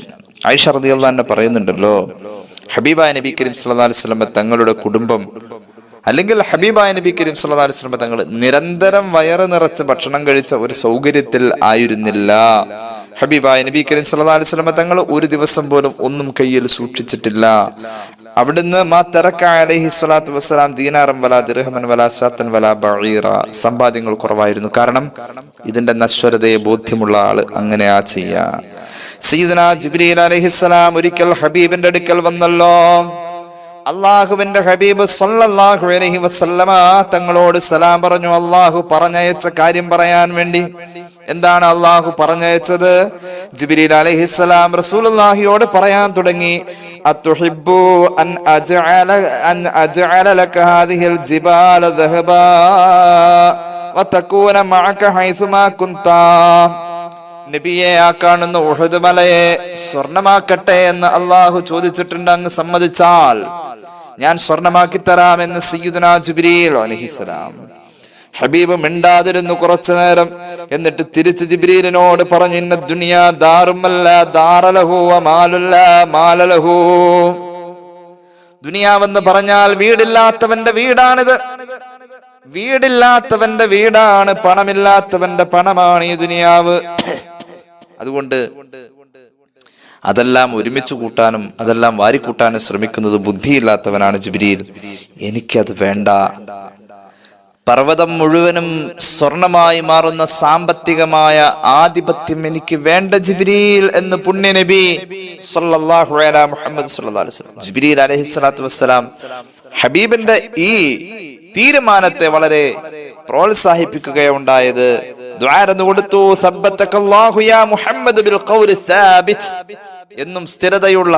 ആയിഷ റളിയല്ലാഹു അൻഹ പറയുന്നുണ്ടല്ലോ, ഹബീബായ നബി കരീം സല്ലല്ലാഹു അലൈഹി വസല്ലം തങ്ങളുടെ കുടുംബം അല്ലെങ്കിൽ ഹബീബായ നബി കരീം സല്ലല്ലാഹു അലൈഹി വസല്ലം തങ്ങൾ നിരന്തരം വയറ് നിറച്ച് ഭക്ഷണം കഴിച്ച ഒരു സൗകര്യത്തിൽ ആയിരുന്നില്ല. ഹബീബായ നബി കരീം സല്ലല്ലാഹു അലൈഹി വസല്ലം തങ്ങൾ ഒരു ദിവസം പോലും ഒന്നും കയ്യിൽ സൂക്ഷിച്ചിട്ടില്ല. അവിടുന്ന് മാ തറക അലൈഹി സ്വലാത്തു വസ്സലാം ദീനാറൻ വലാ ദിർഹമൻ വലാ ശാത്തൻ വലാ ബഈറ, സമ്പാദ്യങ്ങൾ കുറവായിരുന്നു. കാരണം ഇതിന്റെ നശ്വരതയെ ബോധ്യമുള്ള ആള് അങ്ങനെയാ ചെയ്യാ. സയ്യിദനാ ജിബ്രീൽ അലൈഹിസ്സലാം ഒരിക്കൽ ഹബീബിന്റെ അടുക്കൽ വന്നല്ലോ. അള്ളാഹുവിന്റെ ഹബീബ് സല്ലല്ലാഹു അലൈഹി വസല്ലമ തങ്ങളോട് സലാം പറഞ്ഞു, അള്ളാഹു പറഞ്ഞയച്ച കാര്യം പറയാൻ വേണ്ടി. എന്താണ് അള്ളാഹു പറഞ്ഞയച്ചത്? ജിബ്രീൽ അലൈഹിസ്സലാം റസൂലുള്ളാഹിയോട് പറയാൻ തുടങ്ങി, അതുഹിബ്ബു അൻ അജ്അല ലക ഹാദിഹിൽ ജിബാല ദഹബാ വതകൂന മഅക ഹൈസുമാ കുൻത, നബിയെ, ആ കാണുന്ന ഉഹദ് മലയെ സ്വർണമാക്കട്ടെ എന്ന് അള്ളാഹു ചോദിച്ചിട്ടുണ്ട്. അങ്ങ് സമ്മതിച്ചാൽ ഞാൻ സ്വർണമാക്കി തരാമെന്ന് സയ്യിദുനാ ജിബ്രീൽ അലൈഹിസ്സലാം ഹബീബ് മിണ്ടാതിരുന്നു കുറച്ചു നേരം. എന്നിട്ട് തിരിച്ച് ജിബ്രീലിനോട് പറഞ്ഞു, ഇന്ന ദുനിയാ ദാറുമല്ല ദാറലഹു വമാലുല്ല മാലലഹു. ദുനിയാവെന്ന് പറഞ്ഞാൽ വീടില്ലാത്തവന്റെ വീടാണിത്. വീടില്ലാത്തവന്റെ വീടാണ്, പണമില്ലാത്തവന്റെ പണമാണ് ഈ ദുനിയാവ്. അതുകൊണ്ട് അതെല്ലാം ഒരുമിച്ച് കൂട്ടാനും അതെല്ലാം വാരിക്കൂട്ടാനും ശ്രമിക്കുന്നത് ബുദ്ധിയില്ലാത്തവനാണ് ജിബ്രീൽ. എനിക്കത് വേണ്ട. പർവ്വതം മുഴുവനും സ്വർണമായി മാറുന്ന സാമ്പത്തികമായ ആധിപത്യം എനിക്ക് വേണ്ട ജിബ്രീൽ എന്ന് പുണ്യ നബി സല്ലല്ലാഹു അലൈഹി മുഹമ്മദ് സല്ലല്ലാഹു അലൈഹി വസല്ലം ജിബ്രീൽ അലൈഹിസ്സലാത്തു വസ്സലാം ഹബീബിന്റെ ഈ തീരുമാനത്തെ വളരെ പ്രോത്സാഹിപ്പിക്കുകയുണ്ടായത്. ദുആ കൊടുത്തു, സബ്ബതകല്ലാഹു യാ മുഹമ്മദ് ബിൽ ഖൗലി സാബിത്, എന്നും സ്ഥിരതയുള്ള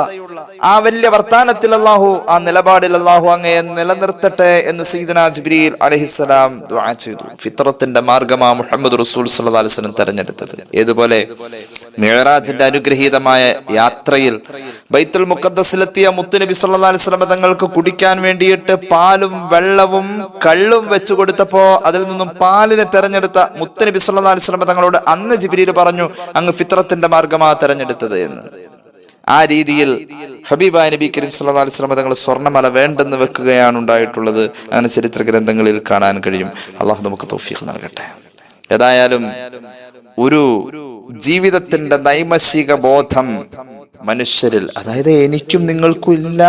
ആ വലിയ വർത്താനത്തിൽ അല്ലാഹു, ആ നിലപാടിൽ അല്ലാഹു അങ്ങയെ നിലനിർത്തട്ടെ എന്ന് സയ്യിദുനാ ജിബ്രീൽ അലൈഹിസ്സലാം ദുആ ചെയ്തു. ഫിത്രത്തിന്റെ മാർഗമാ മുഹമ്മദ് റസൂൽ സല്ലല്ലാഹു അലൈഹി വസല്ലം തെരഞ്ഞെടുത്തത്. ഏതുപോലെ മിഅ്റാജിന്റെ അനുഗ്രഹീതമായ യാത്രയിൽ ബൈത്തുൽ മുഖദ്ദസിലെത്തിയ മുത്തുനബി സല്ലല്ലാഹു അലൈഹി വസല്ലം തങ്ങൾക്ക് കുടിക്കാൻ വേണ്ടിയിട്ട് പാലും വെള്ളവും കള്ളും വെച്ചു കൊടുത്തപ്പോ അതിൽ നിന്നും പാലിനെ തെരഞ്ഞെടുത്ത മുത്തുനബി സല്ലല്ലാഹു അലൈഹി വസല്ലം തങ്ങളോട് അന്ന് ജിബ്രീൽ പറഞ്ഞു, അങ്ങ് ഫിത്രത്തിന്റെ മാർഗമാ തെരഞ്ഞെടുത്തത് എന്ന്. ആ രീതിയിൽ ഹബീബായ നബി കരീം സല്ലല്ലാഹു അലൈഹി വസല്ലം തങ്ങൾ സ്വർണ്ണമല വേണ്ടെന്ന് വെക്കുകയാണ് ഉണ്ടായിട്ടുള്ളത്. അങ്ങനെ ചരിത്ര ഗ്രന്ഥങ്ങളിൽ കാണാൻ കഴിയും. അള്ളാഹു നമുക്ക് തൗഫീഖ് നൽകട്ടെ. ഏതായാലും ഒരു ജീവിതത്തിന്റെ നൈമഷിക ബോധം മനുഷ്യരിൽ, അതായത് എനിക്കും നിങ്ങൾക്കും ഇല്ല,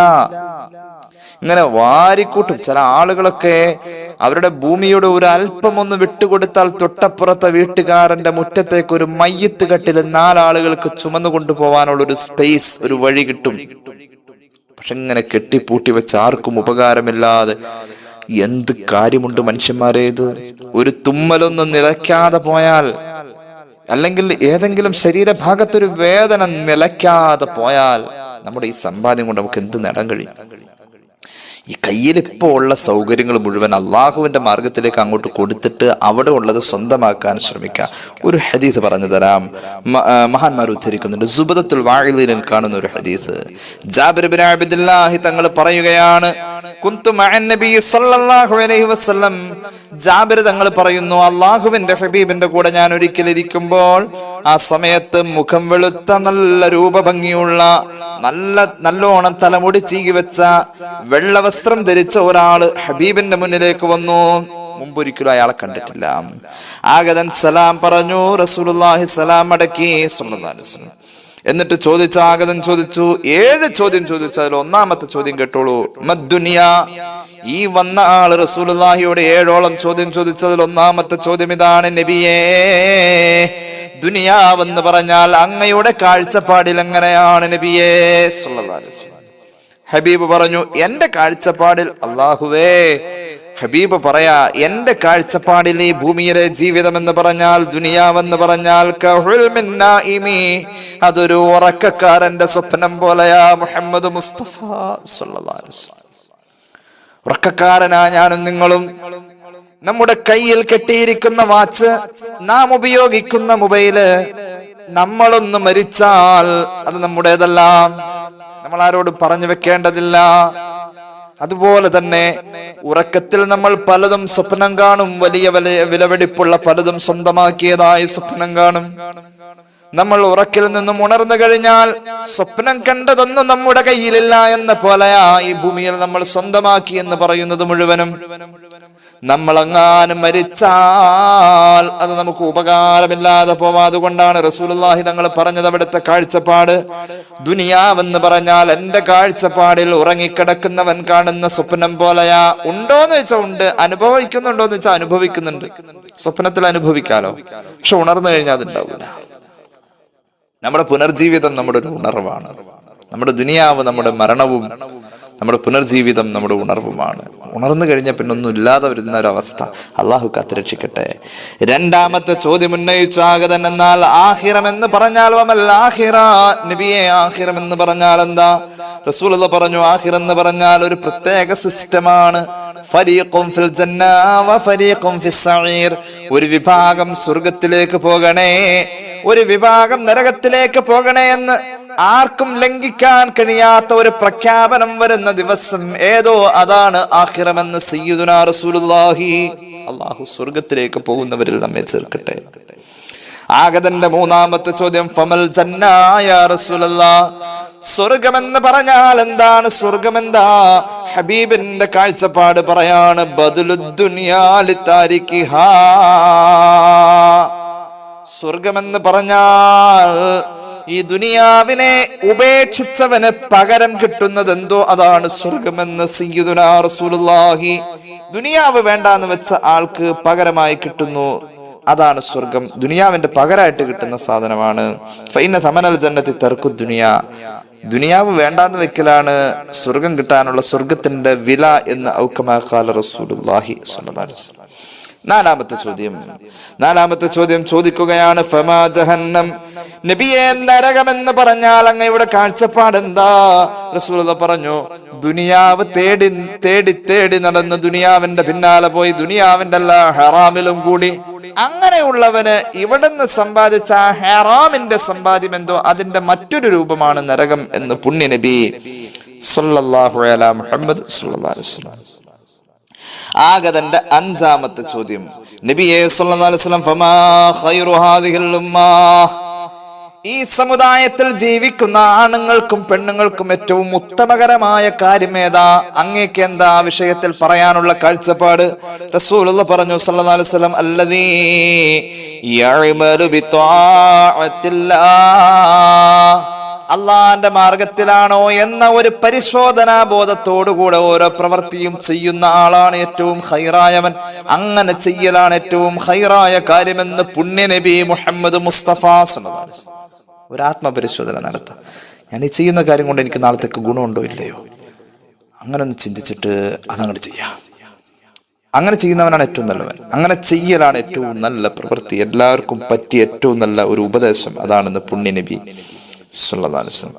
ഇങ്ങനെ വാരിക്കൂട്ടും. ചില ആളുകളൊക്കെ അവരുടെ ഭൂമിയുടെ ഒരു അല്പം ഒന്ന് വിട്ടുകൊടുത്താൽ തൊട്ടപ്പുറത്തെ വീട്ടുകാരന്റെ മുറ്റത്തേക്ക് ഒരു മയ്യത്ത് കട്ടിൽ 4 ആളുകൾക്ക് ചുമന്നു കൊണ്ടുപോകാനുള്ള ഒരു സ്പേസ്, ഒരു വഴി കിട്ടും. പക്ഷെ ഇങ്ങനെ കെട്ടിപ്പൂട്ടി വെച്ച് ആർക്കും ഉപകാരമില്ലാതെ എന്ത് കാര്യമുണ്ട് മനുഷ്യന്മാരെ ഇത്? ഒരു തുമ്മലൊന്നും നിലയ്ക്കാതെ പോയാൽ, അല്ലെങ്കിൽ ഏതെങ്കിലും ശരീരഭാഗത്തൊരു വേദന നിലയ്ക്കാതെ പോയാൽ നമ്മുടെ ഈ സമ്പാദ്യം കൊണ്ട് നമുക്ക് എന്ത് നേടാൻ കഴിയും? ഈ കയ്യിൽ ഇപ്പോൾ ഉള്ള സൗകര്യങ്ങൾ മുഴുവൻ അള്ളാഹുവിന്റെ മാർഗത്തിലേക്ക് അങ്ങോട്ട് കൊടുത്തിട്ട് അവിടെ ഉള്ളത് സ്വന്തമാക്കാൻ ശ്രമിക്കുക. ഒരു ഹദീസ് പറഞ്ഞു തരാം, മഹാന്മാർ ഉദ്ധരിക്കുന്നുണ്ട്. സുബദത്തുൽ വാഇലിനിൽ കാണുന്ന ഒരു ഹദീസ്. ജാബിർ ഇബ്നു അബ്ദുല്ലാഹി തങ്ങൾ പറയുകയാണ്, കുന്തു മഅൻ നബി സല്ലല്ലാഹു അലൈഹി വസല്ലം. ജാബിർ തങ്ങൾ പറയുന്നു, അള്ളാഹുവിന്റെ ഹബീബിന്റെ കൂടെ ഞാൻ ഒരിക്കൽ ഇരിക്കുമ്പോൾ ആ സമയത്ത് മുഖം വെളുത്ത നല്ല രൂപഭംഗിയുള്ള നല്ലോണം തലമുടി ചീകി വെച്ച വെള്ള വസ്ത്രം ധരിച്ച ഒരാള് ഹബീബിന്റെ മുന്നിലേക്ക് വന്നു. മുമ്പൊരിക്കലും അയാളെ കണ്ടിട്ടില്ല. ആഗതൻ സലാം പറഞ്ഞു. റസൂലുള്ളാഹി സലാം അടക്കി സ്വല്ലല്ലാഹു അലൈഹി വസല്ലം. എന്നിട്ട് ആഗതൻ ചോദിച്ചു, 7 ചോദ്യം ചോദിച്ചു. അതിൽ ഒന്നാമത്തെ ചോദ്യം കേട്ടോളൂ. മദ്ദുനിയ. ഈ വന്ന ആള് റസൂലുള്ളാഹിയോട് 7ഓളം ചോദ്യം ചോദിച്ചതിൽ ഒന്നാമത്തെ ചോദ്യം ഇതാണ്, നബിയേ, ദുനിയാവെന്ന് പറഞ്ഞാൽ അങ്ങയുടെ കാഴ്ചപ്പാടിൽ എങ്ങനെയാണ് നബിയേ സല്ലല്ലാഹു അലൈഹി വസല്ലം? ഹബീബ് പറഞ്ഞു, എന്റെ കാഴ്ചപ്പാടിൽ, അല്ലാഹുവേ, ഹബീബ് പറയാ, എന്റെ കാഴ്ചപ്പാടിൽ ഈ ഭൂമിയിലെ ജീവിതം എന്ന് പറഞ്ഞാൽ, ദുനിയാവെന്ന് പറഞ്ഞാൽ അതൊരു ഉറക്കക്കാരന്റെ സ്വപ്നം പോലെയാ മുഹമ്മദ് മുസ്തഫ സല്ലല്ലാഹു അലൈഹി വസല്ലം. ഉറക്കക്കാരനാ ഞാനും നിങ്ങളും. നമ്മുടെ കയ്യിൽ കെട്ടിയിരിക്കുന്ന വാച്ച്, നാം ഉപയോഗിക്കുന്ന മൊബൈല്, നമ്മളൊന്ന് മരിച്ചാൽ അത് നമ്മുടേതല്ല, നമ്മൾ ആരോടും പറഞ്ഞു വെക്കേണ്ടതില്ല. അതുപോലെ തന്നെ ഉറക്കത്തിൽ നമ്മൾ പലതും സ്വപ്നം കാണും. വലിയ വിലപിടിപ്പുള്ള പലതും സ്വന്തമാക്കിയതായി സ്വപ്നം കാണും. നമ്മൾ ഉറക്കിൽ നിന്നും ഉണർന്നു കഴിഞ്ഞാൽ സ്വപ്നം കണ്ടതൊന്നും നമ്മുടെ കയ്യിലില്ല എന്ന പോലെയാ ഈ ഭൂമിയിൽ നമ്മൾ സ്വന്തമാക്കി എന്ന് പറയുന്നത് മുഴുവനും. നമ്മളെങ്ങാനും മരിച്ചാൽ അത് നമുക്ക് ഉപകാരമില്ലാതെ പോവാ. അതുകൊണ്ടാണ് റസൂലുള്ളാഹി തങ്ങൾ പറഞ്ഞത്, അവിടുത്തെ കാഴ്ചപ്പാട് ദുനിയാവെന്ന് പറഞ്ഞാൽ എന്റെ കാഴ്ചപ്പാടിൽ ഉറങ്ങിക്കിടക്കുന്നവൻ കാണുന്ന സ്വപ്നം പോലെയാ. ഉണ്ടോന്ന് വെച്ചാൽ ഉണ്ട്, അനുഭവിക്കുന്നുണ്ടോന്ന് വെച്ചാൽ അനുഭവിക്കുന്നുണ്ട്. സ്വപ്നത്തിൽ അനുഭവിക്കാലോ, പക്ഷെ ഉണർന്നു കഴിഞ്ഞാൽ അതുണ്ടാവില്ല. നമ്മുടെ പുനർജീവിതം നമ്മുടെ ഒരു ഉണർവാണ്. നമ്മുടെ ദുനിയാവ് നമ്മുടെ മരണവും നമ്മുടെ പുനർജീവിതം നമ്മുടെ ഉണർവുമാണ്. ഉണർന്നു കഴിഞ്ഞാൽ പിന്നെ ഒന്നും ഇല്ലാതെ വരുന്ന ഒരു അവസ്ഥ. അള്ളാഹു കാത്തുരക്ഷിക്കട്ടെ. രണ്ടാമത്തെ ചോദ്യം ഉന്നയിച്ചു ആഗതൻ, എന്നാൽ ആഖിറം എന്ന് പറഞ്ഞാൽ നബിയെ, ആഖിറം എന്ന് പറഞ്ഞാൽ എന്താ? റസൂലുള്ളാഹി പറഞ്ഞു, ആഖിറം എന്ന് പറഞ്ഞാൽ ഒരു പ്രത്യേക സിസ്റ്റമാണ്. ഫരീഖും ഫിൽ ജന്ന വ ഫരീഖും ഫിസ് സഈർ. ഒരു വിഭാഗം സ്വർഗ്ഗത്തിലേക്ക് പോകണേ, ഒരു വിഭാഗം നരകത്തിലേക്ക് പോകണേ എന്ന് ആർക്കും ലംഘിക്കാൻ കഴിയാത്ത ഒരു പ്രഖ്യാപനം വരുന്ന ദിവസം ഏതോ അതാണ് ആഖിറമെന്ന് സയ്യിദുനാ റസൂലുള്ളാഹി അള്ളാഹു സ്വർഗത്തിലേക്ക് പോകുന്നവരിൽ നമ്മെ ചേർക്കട്ടെ. ആഗതന്റെ മൂന്നാമത്തെ ചോദ്യം, ഫമൽ ജന്ന യാ റസൂലല്ലാഹ്, സ്വർഗമെന്ന് പറഞ്ഞാൽ എന്താണ്? സ്വർഗമെന്താ? ഹബീബിന്റെ കാഴ്ചപ്പാട് പറയാണ്, ബദലുദ്ദുനിയാ ലിതാരികിഹാ. സ്വർഗമെന്ന് പറഞ്ഞാൽ ഈ ദുനിയാവിനെ ഉപേക്ഷിച്ചവന് പകരം കിട്ടുന്നത് എന്തോ അതാണ് സ്വർഗമെന്ന് സയ്യിദുനാ റസൂലുള്ളാഹി. ദുനിയാവ് വേണ്ടാന്ന് വെച്ച ആൾക്ക് പകരമായി കിട്ടുന്നു, അതാണ് സ്വർഗം. ദുനിയാവിന്റെ പകരമായിട്ട് കിട്ടുന്ന സാധനമാണ്. ഫൈന സമനൽ ജന്നത്തി തർക്കു ദുനിയാ, ദുനിയാവ് വേണ്ടാന്ന് വെക്കലാണ് സ്വർഗം കിട്ടാനുള്ള സ്വർഗത്തിന്റെ വില എന്ന് ഔകമാ ഖാല റസൂലുള്ളാഹി സ്വല്ലല്ലാഹു അലൈഹി വസല്ലം. നാലാമത്തെ ചോദ്യം ചോദിക്കുകയാണ്, ഫമാ ജഹന്നം, നബിയെ നരകമെന്ന് പറഞ്ഞാൽ അങ്ങയുടെ കാഴ്ചപ്പാട് എന്താ? റസൂലുള്ളാഹി പറഞ്ഞു, ദുനിയാവ് തേടി തേടി തേടി നടന്ന് ദുനിയാവിന്റെ പിന്നാലെ പോയി ദുനിയാവിന്റെ എല്ലാ ഹറാമിലും കൂടി അങ്ങനെയുള്ളവന് ഇവിടുന്ന് സമ്പാദിച്ച ആ ഹറാമിന്റെ സമ്പാദ്യം എന്തോ അതിന്റെ മറ്റൊരു രൂപമാണ് നരകം എന്ന് പുണ്യ നബി സല്ലല്ലാഹു അലൈഹി മുഹമ്മദ് സല്ലല്ലാഹു അലൈഹി വസല്ലം. ആഗതന്റെ അഞ്ചാമത്തെ ചോദ്യം, നബിയെ സല്ലല്ലാഹു അലൈഹി വസല്ലം, ഫമാ ഖൈറു ഹാദിഹിൽ ഉമ്മ, ഈ സമുദായത്തിൽ ജീവിക്കുന്ന ആണുങ്ങൾക്കും പെണ്ണുങ്ങൾക്കും ഏറ്റവും ഉത്തമകരമായ കാര്യം ഏതാ? അങ്ങേക്ക് എന്താ ആ വിഷയത്തിൽ പറയാനുള്ള കാഴ്ചപ്പാട്? റസൂലുള്ളാഹി പറഞ്ഞു സല്ലല്ലാഹു അലൈഹി വസല്ലം, അല്ലദീ യഅമലു ബിത്വാഅത്തില്ലാഹ്, അള്ളാന്റെ മാർഗത്തിലാണോ എന്ന ഒരു പരിശോധനാ ബോധത്തോടുകൂടെ ഓരോ പ്രവൃത്തിയും ചെയ്യുന്ന ആളാണ് ഏറ്റവും ഖൈറായവൻ. അങ്ങനെ ചെയ്യലാണ് ഏറ്റവും ഖൈറായ കാര്യമെന്ന് പുണ്യ നബി മുഹമ്മദ് മുസ്തഫ സ്വല്ലല്ലാഹു അലൈഹി വസല്ലം. ഒരു ആത്മപരിശോധന നടത്താം. ഞാൻ ഈ ചെയ്യുന്ന കാര്യം കൊണ്ട് എനിക്ക് നാളത്തേക്ക് ഗുണമുണ്ടോ ഇല്ലയോ, അങ്ങനെ ഒന്ന് ചിന്തിച്ചിട്ട് അതങ്ങോട്ട് ചെയ്യാം. അങ്ങനെ ചെയ്യുന്നവനാണ് ഏറ്റവും നല്ലവൻ. അങ്ങനെ ചെയ്യലാണ് ഏറ്റവും നല്ല പ്രവൃത്തി. എല്ലാവർക്കും പറ്റിയ ഏറ്റവും നല്ല ഒരു ഉപദേശം അതാണെന്ന് പുണ്യ നബി സല്ലല്ലാഹു അലൈഹി വസല്ലം.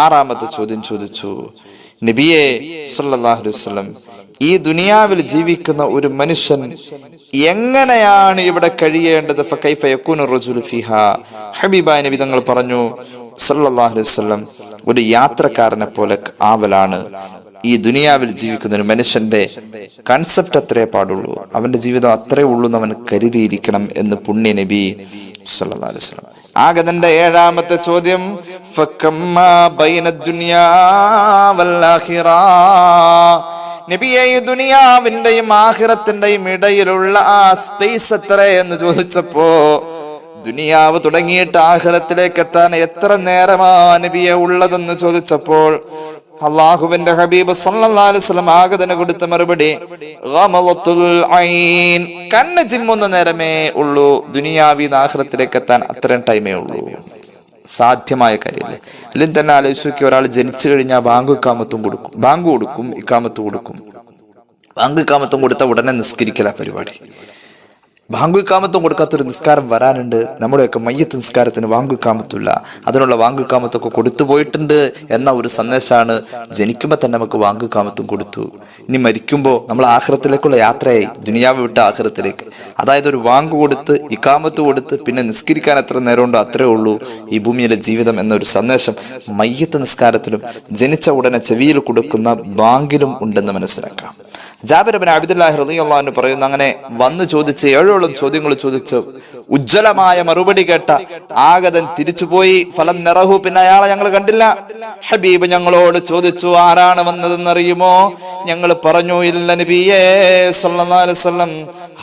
ആറാമത്തെ ചോദ്യം ചോദിച്ചു, നബിയെ സല്ലല്ലാഹു അലൈഹി വസല്ലം, ഈ ദുനിയാവിൽ ജീവിക്കുന്ന ഒരു മനുഷ്യൻ എങ്ങനെയാണ് ഇവിടെ കഴിയേണ്ടത്? ഫകൈഫ യകൂനു റജുലു ഫീഹാ, ഹബീബായ നബി തങ്ങൾ പറഞ്ഞു സല്ലല്ലാഹു അലൈഹി വസല്ലം, ഒരു യാത്രക്കാരനെ പോലെ ആവലാണ് ഈ ദുനിയാവിൽ ജീവിക്കുന്ന ഒരു മനുഷ്യന്റെ കൺസെപ്റ്റ്. അത്രേ പാടുള്ളൂ, അവന്റെ ജീവിതം അത്രേ ഉള്ളൂ എന്ന് അവൻ കരുതിയിരിക്കണം എന്ന് പുണ്യ നബി സല്ലല്ലാഹു അലൈഹി വസല്ലം. ആഗതന്റെ ഏഴാമത്തെ ചോദ്യം, ഫകമ്മാ ബൈന ദുനിയാ വൽ ആഖിറ, നബിയെ ഈ ദുനിയാവിന്റെയും ആഖിറത്തിന്റെയും ഇടയിലുള്ള ആ സ്പേസ് എത്ര എന്ന് ചോദിച്ചപ്പോ, ദുനിയാവ് തുടങ്ങിയിട്ട് ആഖിറത്തിലേക്ക് എത്താൻ എത്ര നേരമാ നബിയെ ഉള്ളതെന്ന് ചോദിച്ചപ്പോൾ അള്ളാഹുവിന്റെ ഹബീബ് സല്ലല്ലാഹു അലൈഹി വസല്ലം ആഗതന് കൊടുത്ത മറുപടി, ഗമളത്തുൽ ഐൻ, കണ്ണ് ചിമ്മുന്ന നേരമേ ഉള്ളൂ. ദുനിയാവിന്ന് ആഖിറത്തിലേക്ക് എത്താൻ അത്രയും ടൈമേ ഉള്ളൂ. സാധ്യമായ കാര്യമല്ലേ? അല്ലെങ്കിൽ തന്നെ ആലോചിച്ച് ഒരാൾ ജനിച്ചു കഴിഞ്ഞാൽ ബാങ്ക് കൊടുക്കും, ഇക്കാമത്ത് കൊടുക്കും. ബാങ്ക് ഇക്കാമത്തും കൊടുത്ത ഉടനെ നിസ്കരിക്കല പരിപാടി. ബാങ്ക് ഇക്കാമത്തും കൊടുക്കാത്തൊരു നിസ്കാരം വരാനുണ്ട്. നമ്മുടെയൊക്കെ മയ്യത്ത് നിസ്കാരത്തിന് ബാങ്ക് ഇക്കാമത്തില്ല. അതിനുള്ള ബാങ്ക് ഇക്കാമത്തൊക്കെ കൊടുത്തു പോയിട്ടുണ്ട് എന്ന ഒരു സന്ദേശമാണ്. ജനിക്കുമ്പോൾ തന്നെ നമുക്ക് ബാങ്ക് ഇക്കാമത്തും കൊടുത്തു. ഇനി മരിക്കുമ്പോൾ നമ്മൾ ആഖിറത്തിലേക്കുള്ള യാത്രയായി, ദുനിയാവ് വിട്ട ആഖിറത്തിലേക്ക്. അതായത് ഒരു ബാങ്ക് കൊടുത്ത് ഇക്കാമത്ത് കൊടുത്ത് പിന്നെ നിസ്കരിക്കാൻ എത്ര നേരമുണ്ടോ അത്രേ ഉള്ളൂ ഈ ഭൂമിയിലെ ജീവിതം എന്നൊരു സന്ദേശം മയ്യത്ത് നിസ്കാരത്തിലും ജനിച്ച ഉടനെ ചെവിയിൽ കൊടുക്കുന്ന ബാങ്കിലും ഉണ്ടെന്ന് മനസ്സിലാക്കാം. ജാബിർ ഇബ്നു അബ്ദുല്ലാഹി റളിയല്ലാഹു അൻഹു പറയുന്നു, അങ്ങനെ വന്ന് ചോദിച്ച് 7ഓളം ചോദ്യങ്ങൾ ചോദിച്ച് ഉജ്ജ്വലമായ മറുപടി കേട്ട ആഗതൻ തിരിച്ചുപോയി. ഫലം നറഹു, പിന്നെ അയാളെ ഞങ്ങൾ കണ്ടില്ല. ഹബീബ് ഞങ്ങളോട് ചോദിച്ചു, ആരാണ് വന്നതെന്നറിയുമോ? ഞങ്ങൾ പറഞ്ഞു, ഇല്ല നബിയേ സല്ലല്ലാഹു അലൈഹി വസല്ലം,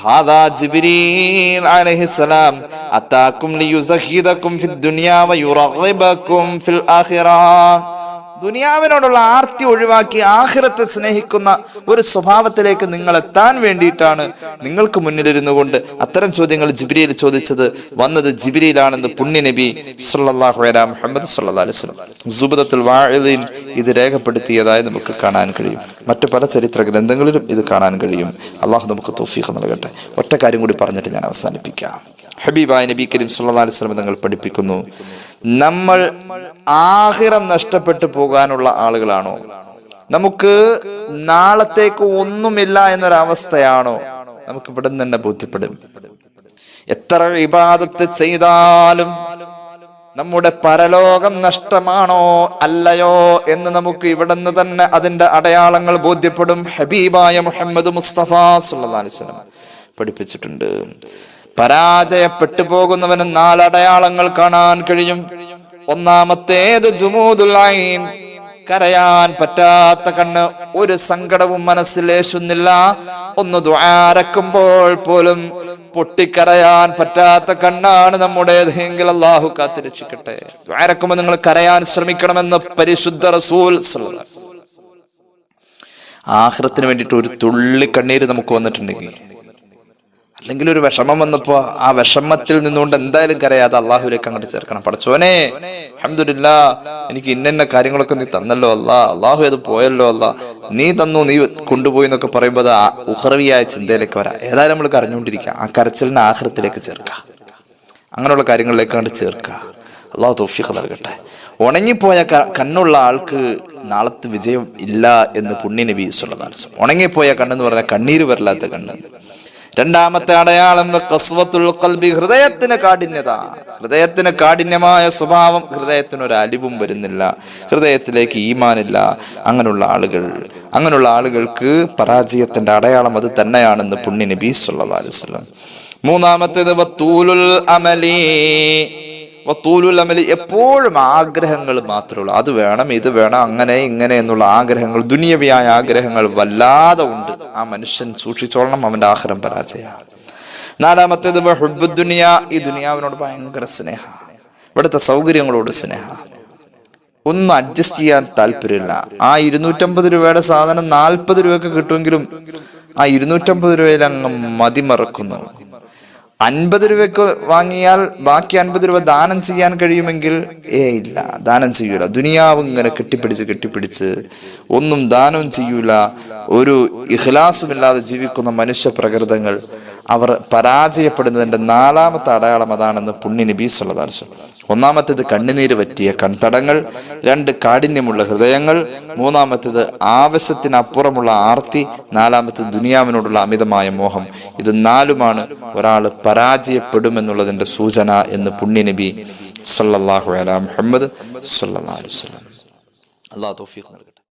ഹാദാ ജിബ്രീൽ അലൈഹിസ്സലാം അതാകും ലിയുസഹിദകും ഫിദ്ദുനിയാ വയുറഗിബകും ഫിൽ ആഖിറ. ദുനിയാവിനോടുള്ള ആർത്തി ഒഴിവാക്കി ആഖിറത്തെ സ്നേഹിക്കുന്ന ഒരു സ്വഭാവത്തിലേക്ക് നിങ്ങൾ എത്താൻ വേണ്ടിയിട്ടാണ് നിങ്ങൾക്ക് മുന്നിലിരുന്നു കൊണ്ട് അത്തരം ചോദ്യങ്ങൾ ജിബ്രീൽ ചോദിച്ചത്. വന്നത് ജിബ്രീലാണെന്ന് പുണ്യ നബി സല്ലല്ലാഹു അലൈഹി മുഹമ്മദ് സല്ലല്ലാഹു അലൈഹി വസല്ലം സുബദത്തുൽ വാഇദീൻ ഇത് രേഖപ്പെടുത്തിയതായി നമുക്ക് കാണാൻ കഴിയും. മറ്റു പല ചരിത്ര ഗ്രന്ഥങ്ങളിലും ഇത് കാണാൻ കഴിയും. അള്ളാഹു നമുക്ക് തൗഫീഖ് നൽകട്ടെ. ഒറ്റ കാര്യം കൂടി പറഞ്ഞിട്ട് ഞാൻ അവസാനിപ്പിക്കാം. ഹബീബായ നബി കരീം സല്ലല്ലാഹു അലൈഹി വസല്ലം തങ്ങൾ പഠിപ്പിക്കുന്നു, നമ്മൾ ആഖിറം നഷ്ടപ്പെട്ടു പോകാനുള്ള ആളുകളാണോ, നമുക്ക് നാളത്തേക്ക് ഒന്നുമില്ല എന്നൊരവസ്ഥയാണോ? നമുക്ക് ഇവിടെ നിന്ന് തന്നെ ബോധ്യപ്പെടും. എത്ര ഇബാദത്ത് ചെയ്താലും നമ്മുടെ പരലോകം നഷ്ടമാണോ അല്ലയോ എന്ന് നമുക്ക് ഇവിടെ നിന്ന് തന്നെ അതിന്റെ അടയാളങ്ങൾ ബോധ്യപ്പെടും. ഹബീബായ മുഹമ്മദ് മുസ്തഫ സല്ലല്ലാഹു അലൈഹി വസല്ലം പഠിപ്പിച്ചിട്ടുണ്ട്. പരാജയപ്പെട്ടു പോകുന്നവന് 4 അടയാളങ്ങൾ കാണാൻ കഴിയും. ഒന്നാമത്തേത് ജുമൂദുൽ ഐൻ, കരയാൻ പറ്റാത്ത കണ്ണ്, ഒരു സങ്കടവും മനസ്സിലേശുന്നില്ല. ഒന്ന് ദുആരക്കുമ്പോൾ പോലും പൊട്ടിക്കരയാൻ പറ്റാത്ത കണ്ണാണ് നമ്മുടേത് എങ്കിൽ അല്ലാഹു കാത്തുരക്ഷിക്കട്ടെ. ദുആരക്കുമ്പോൾ നിങ്ങൾ കരയാൻ ശ്രമിക്കണമെന്ന് പരിശുദ്ധ റസൂൽ സ്വല്ലല്ലാഹു അലൈഹി വസല്ലം. ആഖിറത്തിന് വേണ്ടിയിട്ട് ഒരു തുള്ളി കണ്ണീര് നമുക്ക് വന്നിട്ടുണ്ടെങ്കിൽ, അല്ലെങ്കിൽ ഒരു വിഷമം വന്നപ്പോ ആ വിഷമത്തിൽ നിന്നുകൊണ്ട് എന്തായാലും കരയാതെ അള്ളാഹുലേക്ക് അങ്ങോട്ട് ചേർക്കണം. പടച്ചോനെ അൽഹംദുലില്ലാഹ്, എനിക്ക് ഇന്ന കാര്യങ്ങളൊക്കെ നീ തന്നല്ലോ അല്ലാ, അള്ളാഹു അത് പോയല്ലോ അല്ലാ, നീ തന്നു, നീ കൊണ്ടുപോയി എന്നൊക്കെ പറയുമ്പോൾ അത് ഉഖറവിയായ ചിന്തയിലേക്ക് വരാം. ഏതായാലും നമ്മൾ കരഞ്ഞുകൊണ്ടിരിക്കുക. ആ കരച്ചിലിനെ ആഖിറത്തിലേക്ക് ചേർക്കുക, അങ്ങനെയുള്ള കാര്യങ്ങളിലേക്ക് കണ്ട് ചേർക്കുക. അള്ളാഹു തൗഫീഖ് നൽകട്ടെ. ഉണങ്ങിപ്പോയ കണ്ണുള്ള ആൾക്ക് നാളത്തെ വിജയം ഇല്ല എന്ന് പുണ്യ നബി സ്വല്ലല്ലാഹു അലൈഹി വസല്ലം. ഉണങ്ങിപ്പോയ കണ്ണെന്ന് പറഞ്ഞാൽ കണ്ണീര് വരില്ലാത്ത കണ്ണ്. രണ്ടാമത്തെ അടയാളം ഖസ്വത്തുൽ ഖൽബി, ഹൃദയത്തിന് കാഠിന്യത. ഹൃദയത്തിന് കാഠിന്യമായ സ്വഭാവം, ഹൃദയത്തിനൊരു അലിവും വരുന്നില്ല, ഹൃദയത്തിലേക്ക് ഈമാനില്ല. അങ്ങനെയുള്ള ആളുകൾക്ക് പരാജയത്തിന്റെ അടയാളം അത് തന്നെയാണെന്ന് പുണ്യ നബി സ്വല്ലല്ലാഹു അലൈഹി വസല്ലം. മൂന്നാമത്തേത് വത്തൂലുൽ അമലി. എപ്പോഴും ആഗ്രഹങ്ങൾ മാത്രമേ ഉള്ളൂ. അത് വേണം, ഇത് വേണം, അങ്ങനെ ഇങ്ങനെ എന്നുള്ള ആഗ്രഹങ്ങൾ, ദുനിയവിയായ ആഗ്രഹങ്ങൾ വല്ലാതെ ഉണ്ട്. ആ മനുഷ്യൻ സൂക്ഷിച്ചോളണം, അവന്റെ ആഖിറം പരാജയമാണ്. നാലാമത്തേത് ഹുബ്ബുദ് ദുനിയ, ഈ ദുനിയാവിനോട് ഭയങ്കര സ്നേഹ, ഇവിടുത്തെ സൗകര്യങ്ങളോട് സ്നേഹ, ഒന്നും അഡ്ജസ്റ്റ് ചെയ്യാൻ താല്പര്യമില്ല. ആ 250 രൂപയുടെ സാധനം 40 രൂപയ്ക്ക് കിട്ടുമെങ്കിലും ആ 250 രൂപയിൽ അങ്ങ് മതിമറക്കുന്നു. 50 രൂപയ്ക്ക് വാങ്ങിയാൽ ബാക്കി 50 രൂപ ദാനം ചെയ്യാൻ കഴിയുമെങ്കിൽ ഇല്ല, ദാനം ചെയ്യൂല. ദുനിയാവ് ഇങ്ങനെ കെട്ടിപ്പിടിച്ച് ഒന്നും ദാനവും ചെയ്യൂല. ഒരു ഇഖ്ലാസുമില്ലാതെ ജീവിക്കുന്ന മനുഷ്യ പ്രകൃതങ്ങൾ, അവർ പരാജയപ്പെടുന്നതിന്റെ 4ാമത്തെ അടയാളം അതാണെന്ന് പുണ്യ നബി സ്വല്ലല്ലാഹു അലൈഹി വസല്ലം. ഒന്നാമത്തേത് കണ്ണുനീര് പറ്റിയ കൺതടങ്ങൾ, 2 കാഠിന്യമുള്ള ഹൃദയങ്ങൾ, 3ാമത്തേത് ആവശ്യത്തിനപ്പുറമുള്ള ആർത്തി, 4ാമത്തേത് ദുനിയാവിനോടുള്ള അമിതമായ മോഹം. ഇത് 4ഉമാണ് ഒരാൾ പരാജയപ്പെടുമെന്നുള്ളതിന്റെ സൂചന എന്ന് പുണ്യ നബി സല്ലല്ലാഹു അലൈഹി മുഹമ്മദ് സല്ലല്ലാഹു അലൈഹി വസല്ലം. അല്ലാഹു തൗഫീഖ് നൽകട്ടെ.